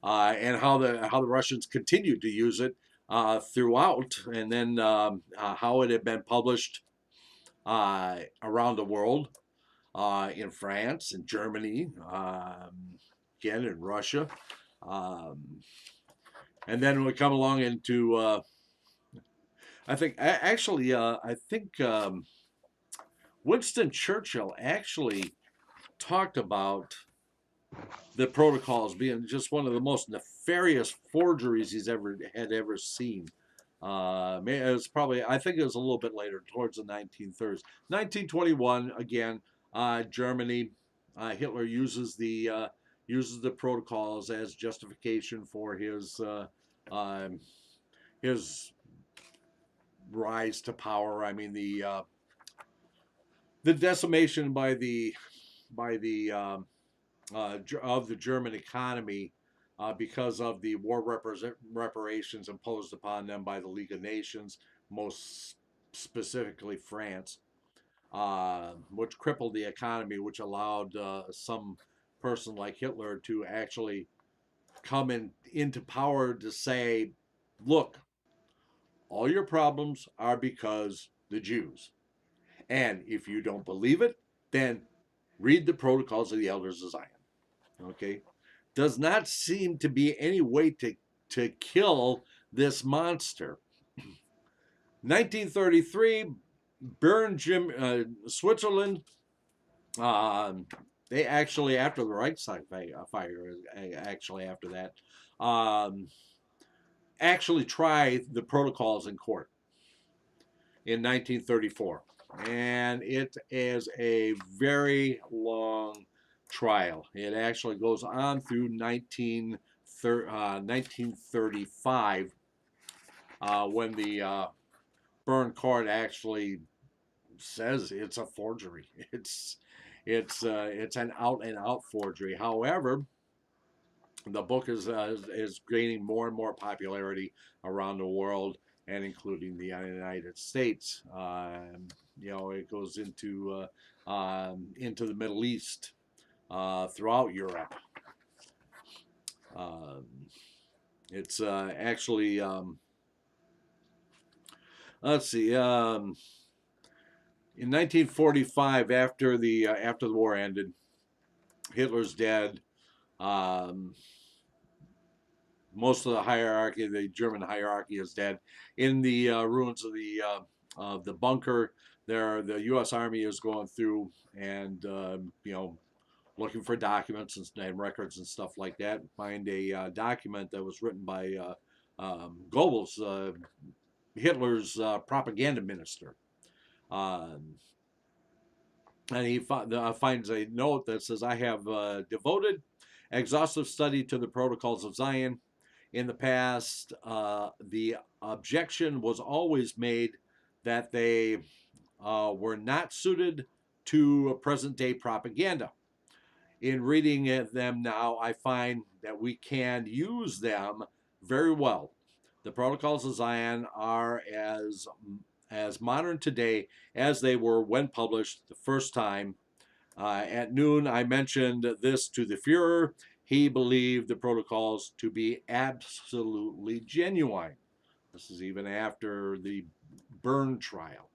and how the Russians continued to use it throughout, and then how it had been published around the world, in France, in Germany, again in Russia, and then we come along into I think Winston Churchill actually talked about the protocols being just one of the most nefarious forgeries he's ever seen. It was probably, I think it was a little bit later, towards the 1930s. 1921, again, Germany, Hitler uses the protocols as justification for his rise to power. I mean, the decimation by the of the German economy because of the war reparations imposed upon them by the League of Nations, most specifically France, which crippled the economy, which allowed some person like Hitler to actually come into power to say, look, all your problems are because the Jews. And if you don't believe it, then read the Protocols of the Elders of Zion. Okay? Does not seem to be any way to kill this monster. 1933, Bern, Switzerland. They actually, after the Reichstag fire, actually after that, actually tried the protocols in court in 1934. And it is a very long trial. It actually goes on through 1935, when the Bern court actually says it's a forgery. It's an out and out forgery. However, the book is gaining more and more popularity around the world, and including the United States. It goes into the Middle East, throughout Europe. It's actually, let's see. In 1945, after the war ended, Hitler's dead. Most of the hierarchy, the German hierarchy, is dead. In the ruins of the bunker, the U.S. Army is going through and looking for documents and records and stuff like that. Find a document that was written by Goebbels, Hitler's propaganda minister. And he finds a note that says, I have devoted exhaustive study to the Protocols of Zion. In the past, the objection was always made that they were not suited to present-day propaganda. In reading them now, I find that we can use them very well. The Protocols of Zion are as modern today as they were when published the first time. At noon, I mentioned this to the Fuhrer. He believed the protocols to be absolutely genuine. This is even after the Bern trial.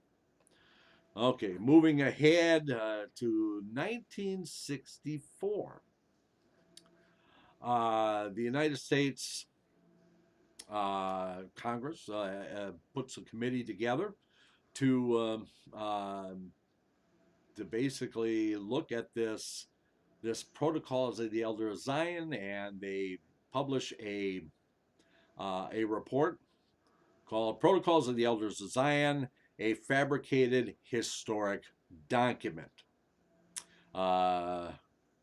Okay, moving ahead to 1964. The United States Congress puts a committee together to basically look at this protocols of the Elder of Zion, and they publish a report called "Protocols of the Elders of Zion: A Fabricated Historic Document." Uh,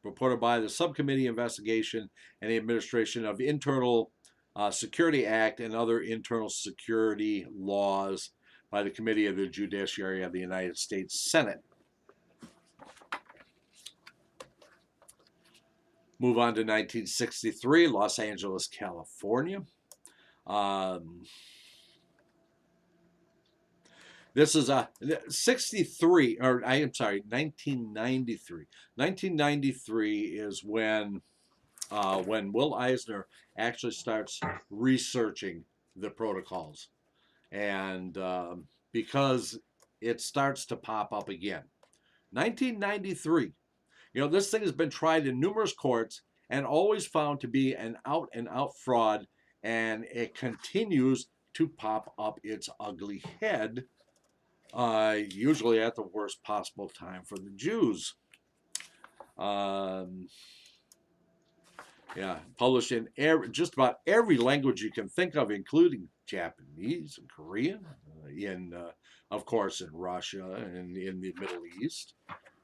Reported by the Subcommittee Investigation and the Administration of Internal Security Act and other internal security laws by the Committee of the Judiciary of the United States Senate. Move on to 1963, Los Angeles, California. This is a 63, or I am sorry, 1993. 1993 is when Will Eisner actually starts researching the protocols, and because it starts to pop up again. 1993. This thing has been tried in numerous courts and always found to be an out and out fraud, and it continues to pop up its ugly head, usually at the worst possible time for the Jews. Published in just about every language you can think of, including Japanese and Korean, of course, in Russia and in the Middle East,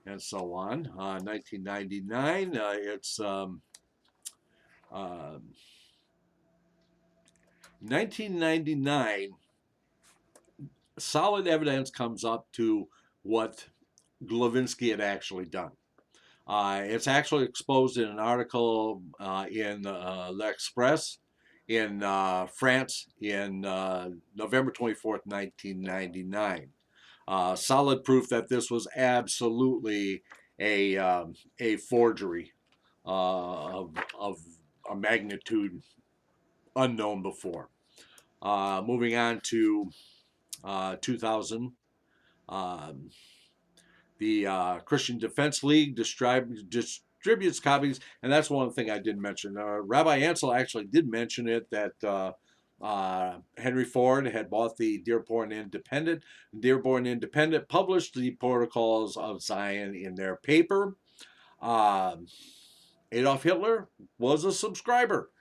and so on. 1999, it's 1999. Solid evidence comes up to what Glavinsky had actually done. It's actually exposed in an article in L'Express in France in November 24th, 1999. Solid proof that this was absolutely a forgery of a magnitude unknown before. Moving on to 2000. The Christian Defense League distributes copies, and that's one thing I didn't mention. Rabbi Ancel actually did mention it, that Henry Ford had bought the Dearborn Independent. Dearborn Independent published the Protocols of Zion in their paper. Adolf Hitler was a subscriber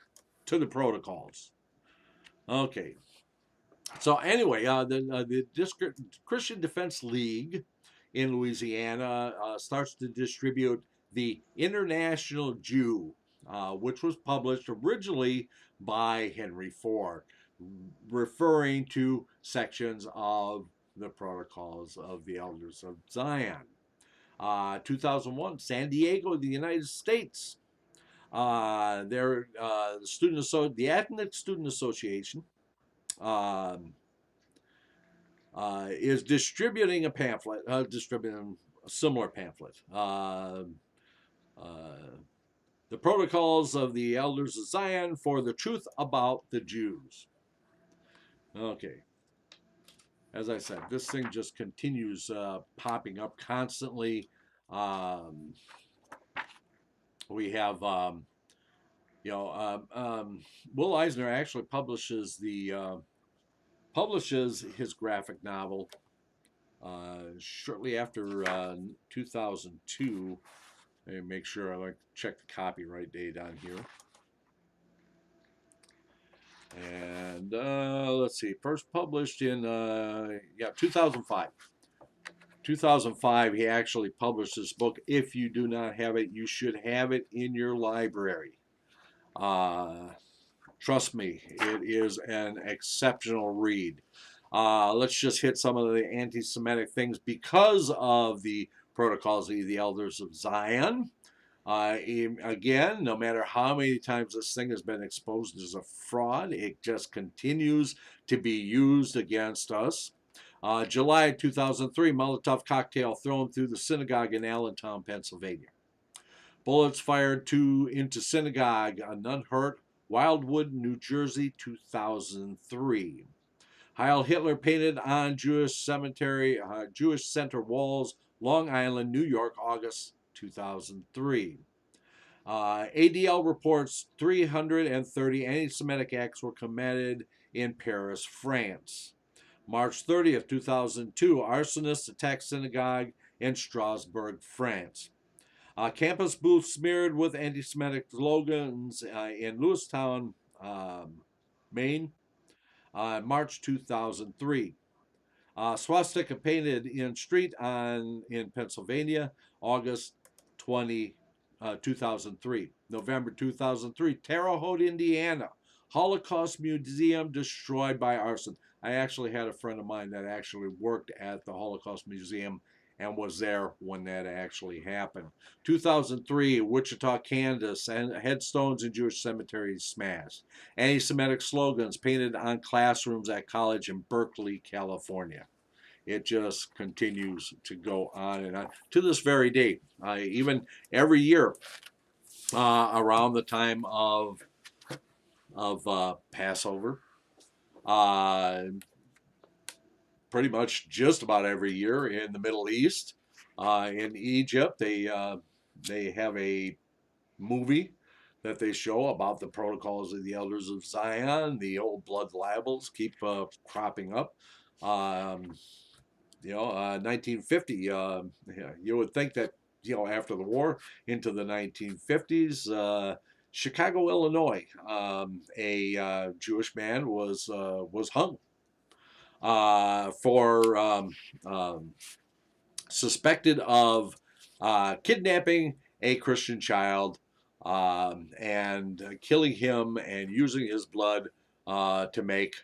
to the Protocols. Okay. So anyway, the Christian Defense League in Louisiana starts to distribute the International Jew, which was published originally by Henry Ford, referring to sections of the Protocols of the Elders of Zion. 2001, San Diego, the United States. The Ethnic Student Association is distributing a pamphlet, distributing a similar pamphlet. The Protocols of the Elders of Zion for the Truth About the Jews. Okay. As I said, this thing just continues popping up constantly. We have, Will Eisner actually publishes his graphic novel shortly after 2002. Let me make sure I check the copyright date on here. And let's see, first published in 2005. 2005, he actually published this book. If you do not have it, you should have it in your library. Trust me, it is an exceptional read. Let's just hit some of the anti-Semitic things because of the Protocols of the Elders of Zion. Again, no matter how many times this thing has been exposed as a fraud, it just continues to be used against us. July 2003, Molotov cocktail thrown through the synagogue in Allentown, Pennsylvania. Bullets fired into synagogue, none hurt. Wildwood, New Jersey, 2003. Heil Hitler painted on Jewish center walls, Long Island, New York, August 2003. ADL reports 330 anti-Semitic acts were committed in Paris, France. March 30th, 2002, arsonists attacked synagogue in Strasbourg, France. Campus booths smeared with anti-Semitic slogans in Lewistown, Maine, March 2003. Swastika painted in street in Pennsylvania, August 2003. November 2003, Terre Haute, Indiana, Holocaust Museum destroyed by arson. I actually had a friend of mine that actually worked at the Holocaust Museum and was there when that actually happened. 2003, Wichita, Kansas, and headstones in Jewish cemeteries smashed. Anti-Semitic slogans painted on classrooms at college in Berkeley, California. It just continues to go on and on to this very day. Even every year, around the time of Passover, pretty much just about every year in the Middle East, in Egypt, they have a movie that they show about the protocols of the elders of Zion. The old blood libels keep cropping up. 1950. You would think that after the war into the 1950s, Chicago, Illinois, a Jewish man was hung for suspected of kidnapping a Christian child and killing him and using his blood to make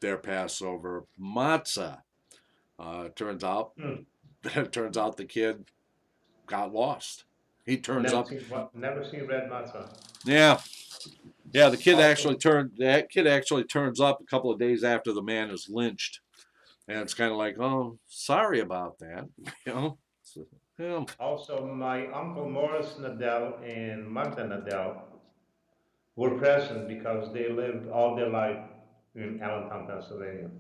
their Passover matzah. Turns out the kid got lost. He turns up. Never seen red matzah. Yeah. The kid actually turns up a couple of days after the man is lynched. And it's kind of like, oh, sorry about that. So, Also, my uncle Morris Nadell and Magda Nadell were present because they lived all their life in Allentown, Pennsylvania.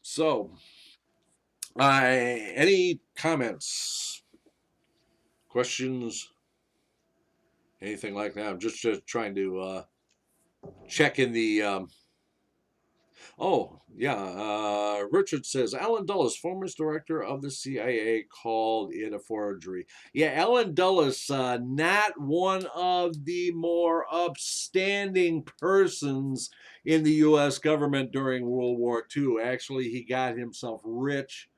So, any comments, questions, anything like that? I'm just trying to check in the. Richard says Alan Dulles, former director of the CIA, called it a forgery. Yeah, Alan Dulles, not one of the more upstanding persons in the U.S. government during World War II. Actually, he got himself rich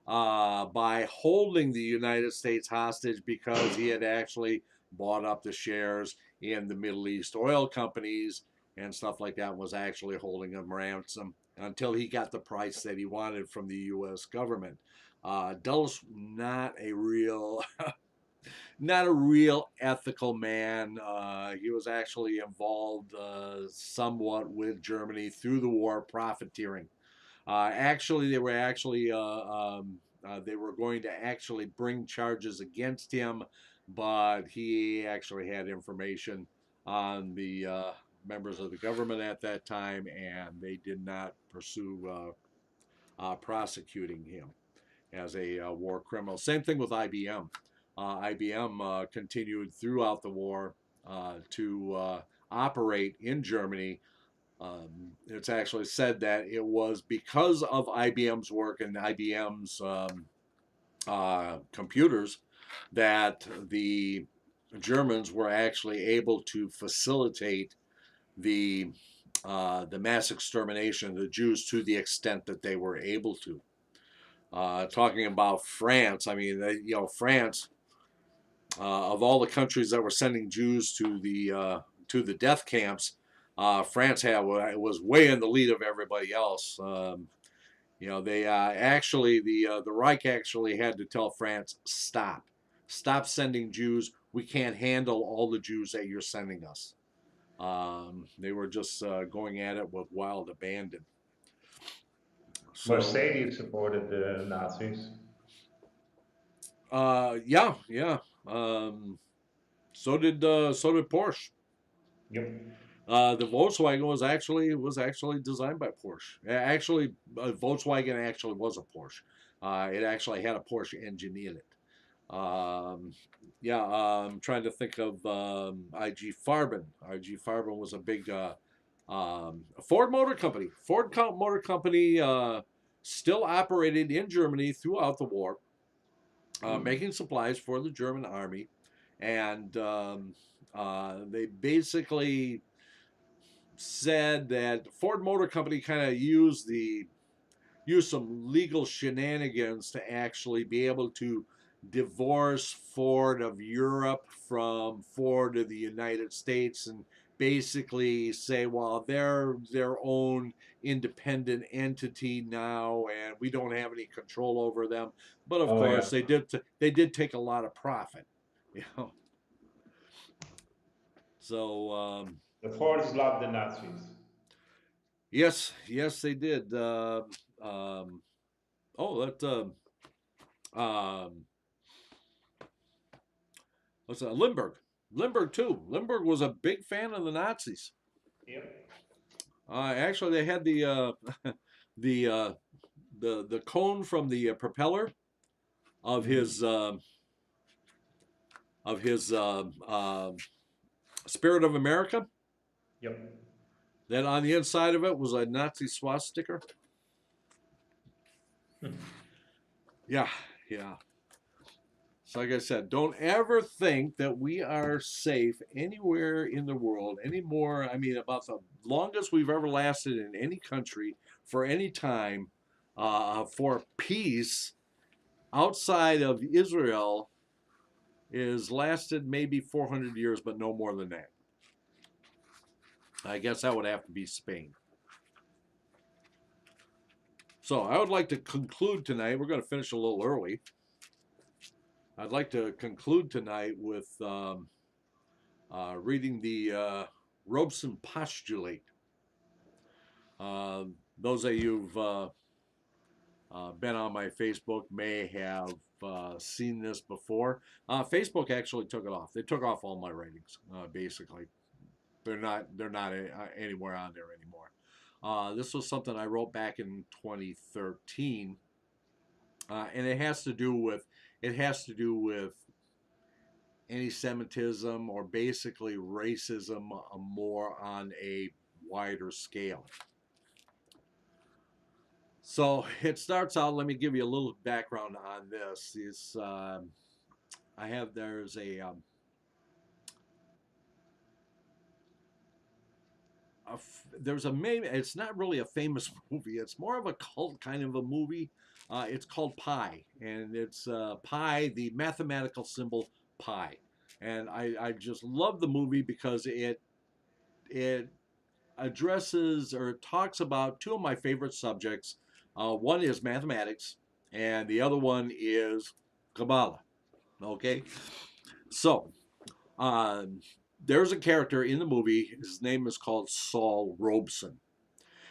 by holding the United States hostage because he had actually bought up the shares in the Middle East oil companies and stuff like that, was actually holding them ransom until he got the price that he wanted from the U.S. government. Dulles, not a real ethical man. He was actually involved somewhat with Germany through the war, profiteering. They were going to actually bring charges against him, but he actually had information on the members of the government at that time, and they did not pursue prosecuting him as a war criminal. Same thing with IBM. IBM continued throughout the war to operate in Germany. It's actually said that it was because of IBM's work and IBM's computers that the Germans were actually able to facilitate the mass extermination of the Jews to the extent that they were able to. Talking about France, I mean, France, of all the countries that were sending Jews to the death camps, France was way in the lead of everybody else. They the Reich actually had to tell France, stop sending Jews. We can't handle all the Jews that you're sending us. They were just going at it with wild abandon. So, Mercedes supported the Nazis. Yeah. So did Porsche. Yep. The Volkswagen was actually designed by Porsche. Actually, Volkswagen actually was a Porsche. It actually had a Porsche engine in it. Yeah, I'm trying to think of IG Farben. IG Farben was a big Ford Motor Company. Motor Company still operated in Germany throughout the war, making supplies for the German army, and they basically said that Ford Motor Company kind of used some legal shenanigans to actually be able to divorce Ford of Europe from Ford of the United States and basically say, well, they're their own independent entity now and we don't have any control over them. But of Oh yeah. course, they did take a lot of profit, you know. So The Fords loved the Nazis. yes, yes, they did. Um, oh, that um, what's that? Lindbergh. Lindbergh too. Lindbergh was a big fan of the Nazis. Yep. Actually, they had the the cone from the propeller of his Spirit of America. Yep. Then on the inside of it was a Nazi swastika. Yeah, yeah. So like I said, don't ever think that we are safe anywhere in the world anymore. I mean, about the longest we've ever lasted in any country for any time for peace outside of Israel is lasted maybe 400 years, but no more than that. I guess that would have to be Spain. So I would like to conclude tonight. We're going to finish a little early. I'd like to conclude tonight with reading the Robeson Postulate. Those of you who've been on my Facebook may have seen this before. Facebook actually took it off. They took off all my writings, basically. They're not anywhere on there anymore. This was something I wrote back in 2013, and it has to do with anti-Semitism or basically racism more on a wider scale. So it starts out. Let me give you a little background on this. It's not really a famous movie. It's more of a cult kind of a movie. It's called Pi, and it's pi, the mathematical symbol pi. And I just love the movie because it addresses or talks about two of my favorite subjects. One is mathematics, and the other one is Kabbalah. Okay, so there's a character in the movie. His name is called Saul Robeson,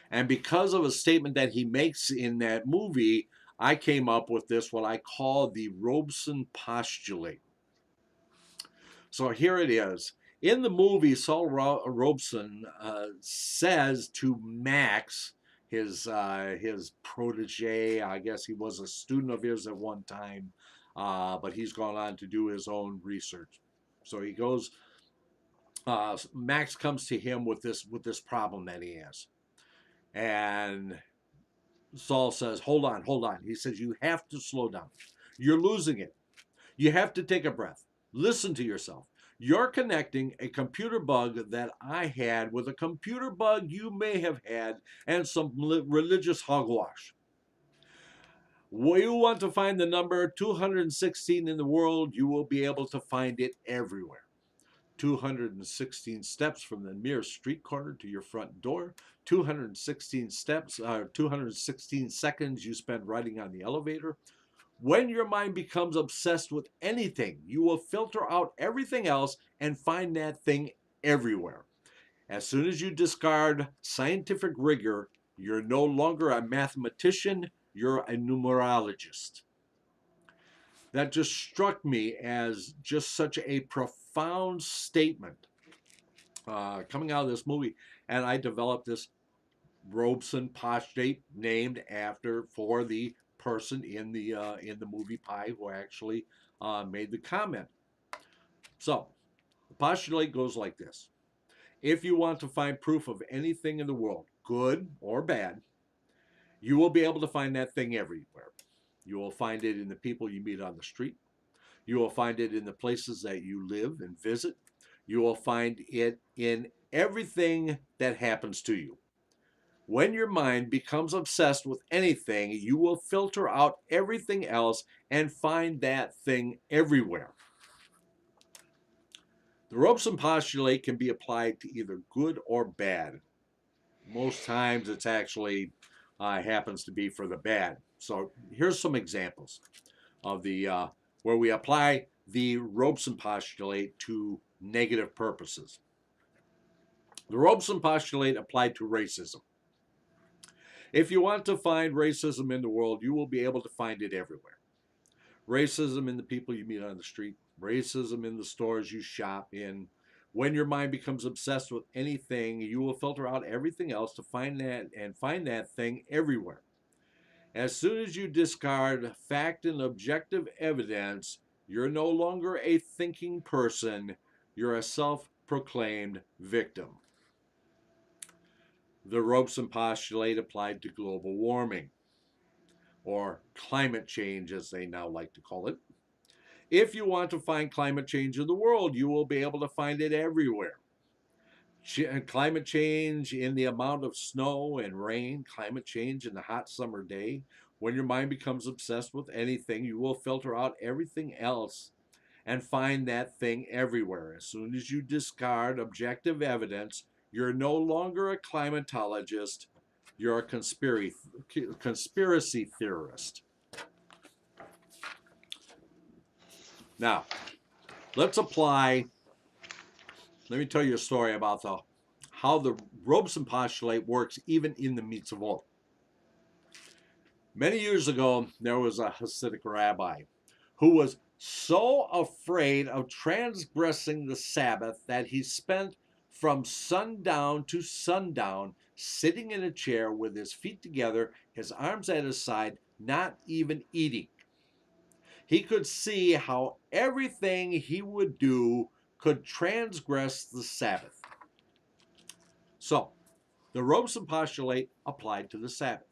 and because of a statement that he makes in that movie, I came up with this what I call the Robeson postulate. So here it is. In the movie, Saul Robeson says to Max, his protege. I guess he was a student of his at one time, but he's gone on to do his own research. So he goes. Max comes to him with this problem that he has, and Saul says, "Hold on, hold on." He says, "You have to slow down. You're losing it. You have to take a breath. Listen to yourself. You're connecting a computer bug that I had with a computer bug you may have had and some religious hogwash. When you want to find the number 216 in the world, you will be able to find it everywhere. 216 steps from the nearest street corner to your front door, 216 steps, 216 seconds you spend riding on the elevator. When your mind becomes obsessed with anything, you will filter out everything else and find that thing everywhere. As soon as you discard scientific rigor, you're no longer a mathematician, you're a numerologist." That just struck me as just such a profound statement. coming out of this movie, and I developed this Robeson postulate named for the person in the movie Pie who actually made the comment. So the postulate goes like this: if you want to find proof of anything in the world, good or bad, you will be able to find that thing everywhere. You will find it in the people you meet on the street. You will find it in the places that you live and visit. You will find it in everything that happens to you. When your mind becomes obsessed with anything, you will filter out everything else and find that thing everywhere. The Robeson postulate can be applied to either good or bad. Most times it's actually happens to be for the bad. So here's some examples of the where we apply the Robeson postulate to negative purposes. The Robeson postulate applied to racism. If you want to find racism in the world, you will be able to find it everywhere. Racism in the people you meet on the street, racism in the stores you shop in. When your mind becomes obsessed with anything, you will filter out everything else to find that thing everywhere. As soon as you discard fact and objective evidence, you're no longer a thinking person, you're a self-proclaimed victim. The Robeson postulate applied to global warming, or climate change as they now like to call it. If you want to find climate change in the world, you will be able to find it everywhere. Climate change in the amount of snow and rain, climate change in the hot summer day. When your mind becomes obsessed with anything, you will filter out everything else and find that thing everywhere. As soon as you discard objective evidence, you're no longer a climatologist, you're a conspiracy theorist. Now, let me tell you a story about how the Robeson postulate works even in the mitzvot. Many years ago, there was a Hasidic rabbi who was so afraid of transgressing the Sabbath that he spent from sundown to sundown sitting in a chair with his feet together, his arms at his side, not even eating. He could see how everything he would do could transgress the Sabbath. So, the Robeson postulate applied to the Sabbath.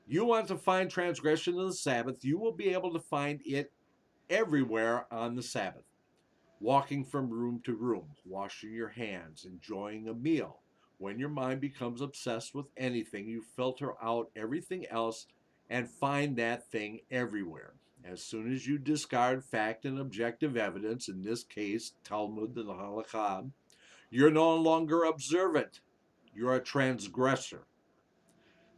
You want to find transgression of the Sabbath, you will be able to find it everywhere on the Sabbath. Walking from room to room, washing your hands, enjoying a meal. When your mind becomes obsessed with anything, you filter out everything else and find that thing everywhere. As soon as you discard fact and objective evidence, in this case, Talmud and Halakha, you're no longer observant. You're a transgressor.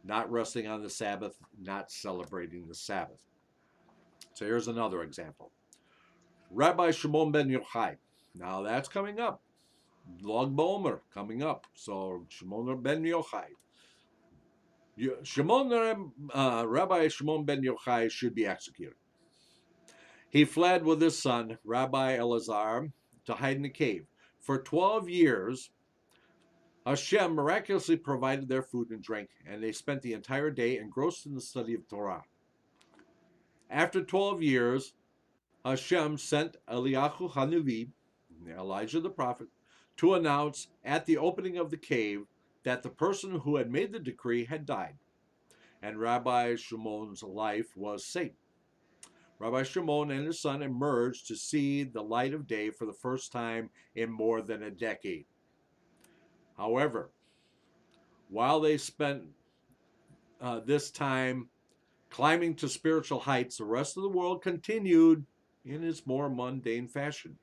Not resting on the Sabbath, not celebrating the Sabbath. So here's another example. Rabbi Shimon ben Yochai. Now that's coming up. Lag BaOmer coming up. So Shimon ben Yochai. Rabbi Shimon ben Yochai should be executed. He fled with his son, Rabbi Elazar, to hide in a cave. For 12 years, Hashem miraculously provided their food and drink, and they spent the entire day engrossed in the study of Torah. After 12 years, Hashem sent Eliyahu HaNavi, Elijah the prophet, to announce at the opening of the cave that the person who had made the decree had died, and Rabbi Shimon's life was safe. Rabbi Shimon and his son emerged to see the light of day for the first time in more than a decade. However, while they spent this time climbing to spiritual heights, the rest of the world continued in its more mundane fashion.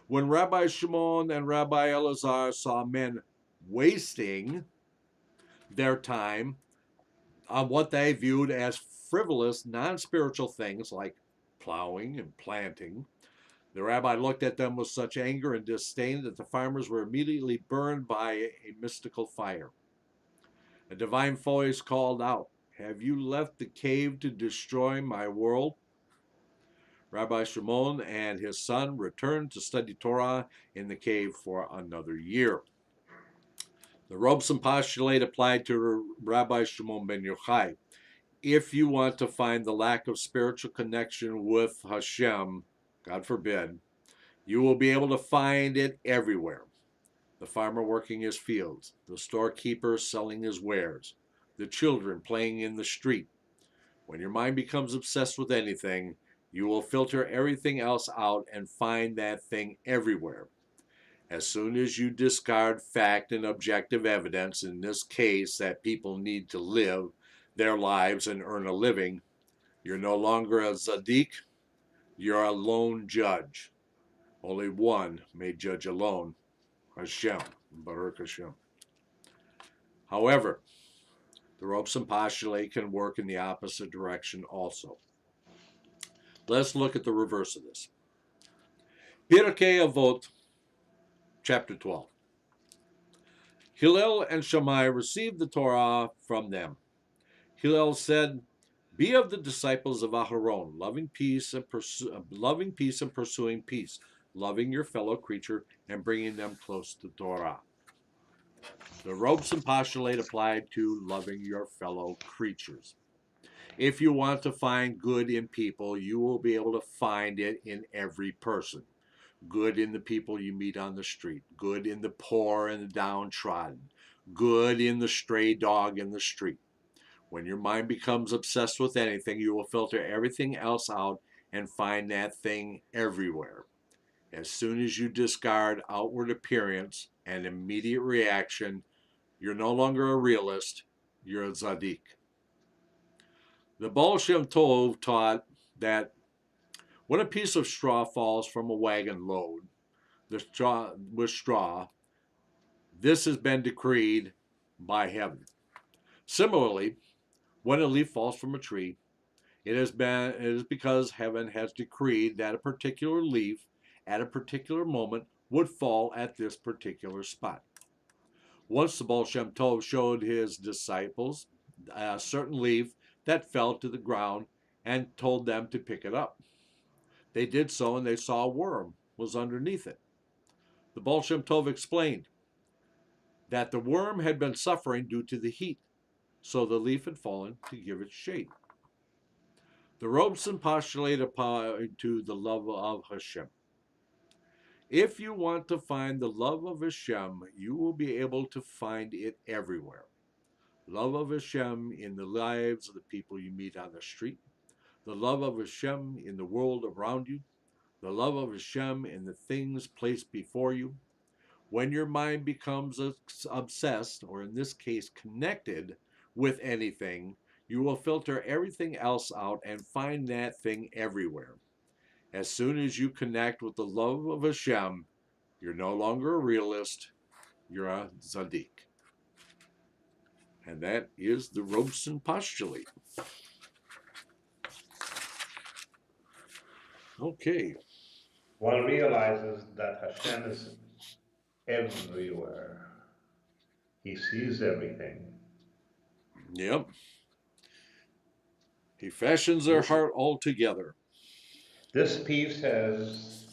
When Rabbi Shimon and Rabbi Elazar saw men wasting their time on what they viewed as frivolous, non-spiritual things like plowing and planting, the rabbi looked at them with such anger and disdain that the farmers were immediately burned by a mystical fire. A divine voice called out, "Have you left the cave to destroy my world?" Rabbi Shimon and his son returned to study Torah in the cave for another year. The Robeson postulate applied to Rabbi Shimon ben Yochai. If you want to find the lack of spiritual connection with Hashem, God forbid, you will be able to find it everywhere. The farmer working his fields, the storekeeper selling his wares, the children playing in the street. When your mind becomes obsessed with anything, you will filter everything else out and find that thing everywhere. As soon as you discard fact and objective evidence, in this case that people need to live their lives and earn a living, you're no longer a tzaddik, you're a lone judge. Only one may judge alone, Hashem, Baruch Hashem. However, the Robeson postulate can work in the opposite direction also. Let's look at the reverse of this. Pirkei Avot, chapter 12. Hillel and Shammai received the Torah from them. Hillel said, "Be of the disciples of Aharon, loving peace and pursuing peace, loving your fellow creature and bringing them close to Torah." The Robeson postulate applied to loving your fellow creatures. If you want to find good in people, you will be able to find it in every person. Good in the people you meet on the street, good in the poor and the downtrodden, good in the stray dog in the street. When your mind becomes obsessed with anything, you will filter everything else out and find that thing everywhere. As soon as you discard outward appearance and immediate reaction, you're no longer a realist, you're a tzaddik. The Baal Shem Tov taught that when a piece of straw falls from a wagon load, this has been decreed by heaven. Similarly, when a leaf falls from a tree, it is because heaven has decreed that a particular leaf at a particular moment would fall at this particular spot. Once the Baal Shem Tov showed his disciples a certain leaf that fell to the ground and told them to pick it up. They did so, and they saw a worm was underneath it. The Baal Shem Tov explained that the worm had been suffering due to the heat, so the leaf had fallen to give it shade. The Robeson postulate applied to the love of Hashem. If you want to find the love of Hashem, you will be able to find it everywhere. Love of Hashem in the lives of the people you meet on the street, the love of Hashem in the world around you, the love of Hashem in the things placed before you. When your mind becomes obsessed, or in this case connected, with anything, you will filter everything else out and find that thing everywhere. As soon as you connect with the love of Hashem, you're no longer a realist, you're a tzaddik. And that is the Robeson postulate. Okay. One realizes that Hashem is everywhere. He sees everything. Yep. He fashions their heart altogether. This piece has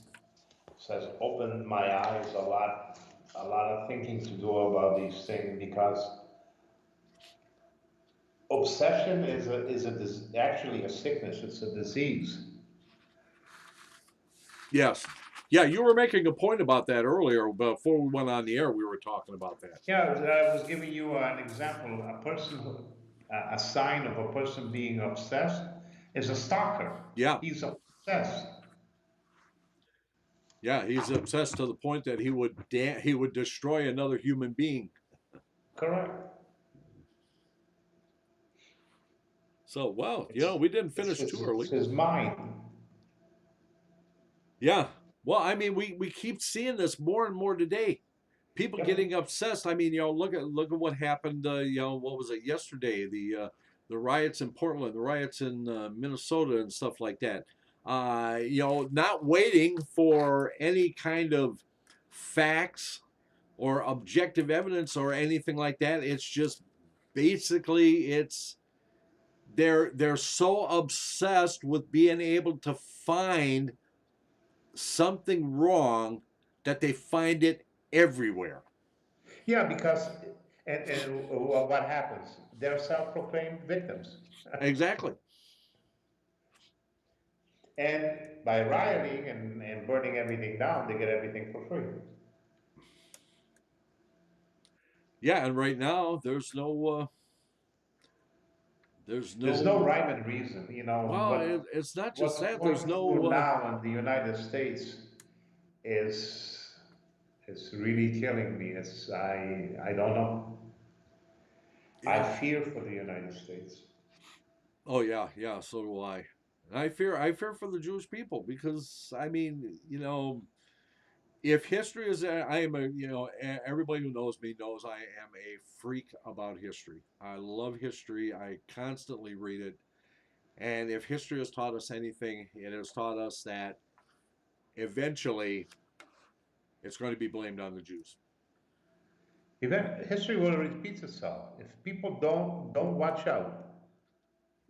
opened my eyes a lot of thinking to do about these things, because obsession is actually a sickness. It's a disease. Yes. Yeah, you were making a point about that earlier. Before we went on the air, we were talking about that. Yeah, I was giving you an example. A sign of a person being obsessed is a stalker. Yeah. He's obsessed. Yeah, he's obsessed to the point that he would destroy another human being. Correct. So, wow, we didn't finish too early. It's his mind. Yeah. Well, I mean, we keep seeing this more and more today. People getting obsessed. I mean, look at what happened. What was it yesterday? The riots in Portland, the riots in Minnesota, and stuff like that. Not waiting for any kind of facts or objective evidence or anything like that. It's just basically they're so obsessed with being able to find something wrong that they find it everywhere. Yeah, because what happens? They're self-proclaimed victims, Exactly. and by rioting and burning everything down, they get everything for free. Yeah, and right now there's There's no no rhyme and reason. You know well, it's not just what's that. There's going through no now in the United States is it's really killing me. I don't know. I yeah. fear for the United States. Oh yeah, yeah. So do I. And I fear for the Jewish people because I mean, if history is, I am a, everybody who knows me knows I am a freak about history. I love history. I constantly read it. And if history has taught us anything, it has taught us that eventually it's going to be blamed on the Jews. History will repeat itself if people don't watch out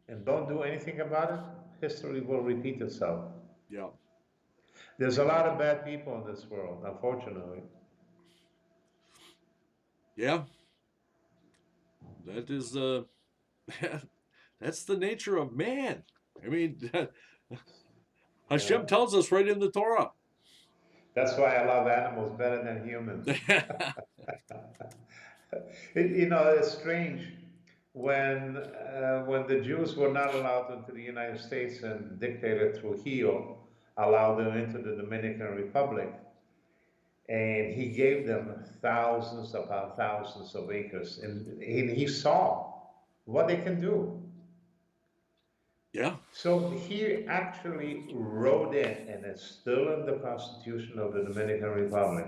and don't do anything about it. History will repeat itself. Yeah. There's a lot of bad people in this world, unfortunately. Yeah. That is that's the nature of man. I mean, You know, Hashem tells us right in the Torah. that's why I love animals better than humans. It's strange when the Jews were not allowed into the United States and dictator Trujillo allowed them into the Dominican Republic, and he gave them thousands upon thousands of acres, and he saw what they can do. Yeah. So he actually wrote in, and it's still in the Constitution of the Dominican Republic,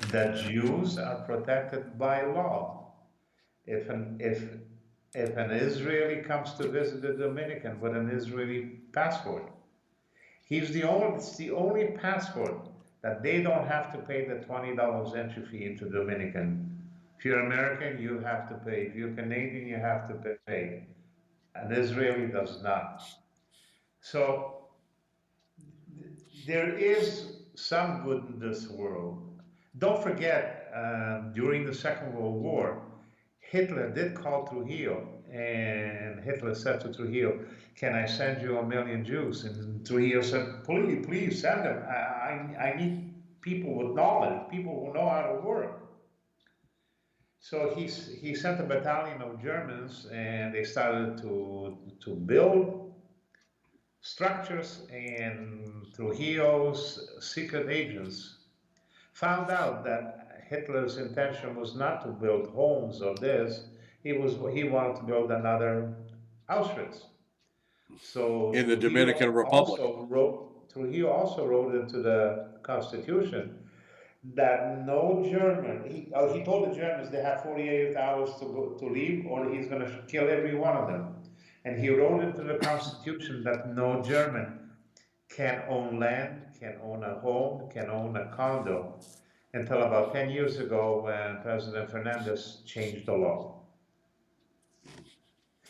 that Jews are protected by law. If an Israeli comes to visit the Dominican with an Israeli passport, it's the only passport that they don't have to pay the $20 entry fee into Dominican. If you're American, you have to pay. If you're Canadian, you have to pay. An Israeli does not. So there is some good in this world. Don't forget, during the Second World War, Hitler did call Trujillo, and Hitler said to Trujillo, "Can I send you 1,000,000 Jews?" And Trujillo said, "Please, please send them. I need people with knowledge, people who know how to work." So he sent a battalion of Germans, and they started to build structures, and Trujillo's secret agents found out that Hitler's intention was not to build homes or this. He wanted to build another Auschwitz. So In the Dominican Republic. Trujillo also wrote into the Constitution that no German. He told the Germans they have 48 hours to leave, or he's going to kill every one of them. And he wrote into the Constitution that no German can own land, can own a home, can own a condo, until about 10 years ago when President Fernandez changed the law.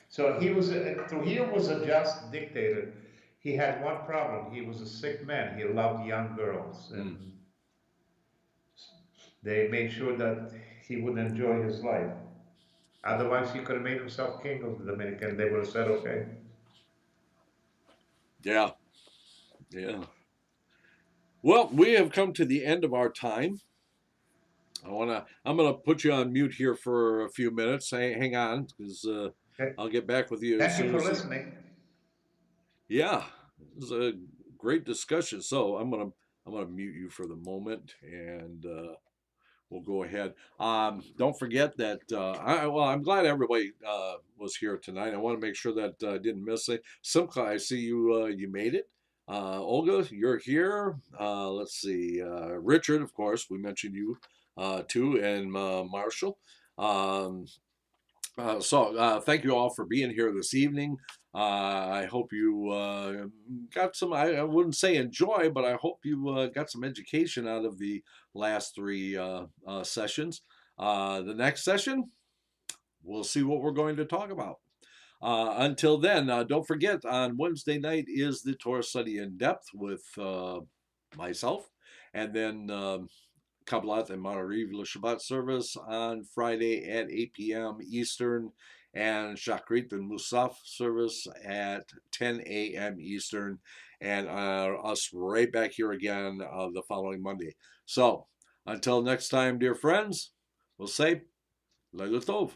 So Trujillo was a just dictator. He had one problem. He was a sick man. He loved young girls. And they made sure that he would enjoy his life. Otherwise, he could have made himself king of the Dominican. They would have said, okay. Yeah. Yeah. Well, we have come to the end of our time. I'm gonna put you on mute here for a few minutes. Hang on, because Okay. I'll get back with you as Thank you soon for as. listening. Yeah, it was a great discussion. So I'm gonna mute you for the moment, and we'll go ahead. Don't forget that. I'm glad everybody was here tonight. I want to make sure that I didn't miss it. Simcha, I see you. You made it. Olga, you're here. Let's see. Richard, of course, we mentioned you too, and Marshall. Um, so thank you all for being here this evening. I hope you got some, I wouldn't say enjoy, but I hope you got some education out of the last three sessions. The next session, we'll see what we're going to talk about. Until then, don't forget, on Wednesday night is the Torah Study in Depth with myself, and then Kabbalat and Ma'ariv Shabbat service on Friday at 8 p.m. Eastern, and Shachrit and Musaf service at 10 a.m. Eastern, and us right back here again the following Monday. So, until next time, dear friends, we'll say, Leila Tov.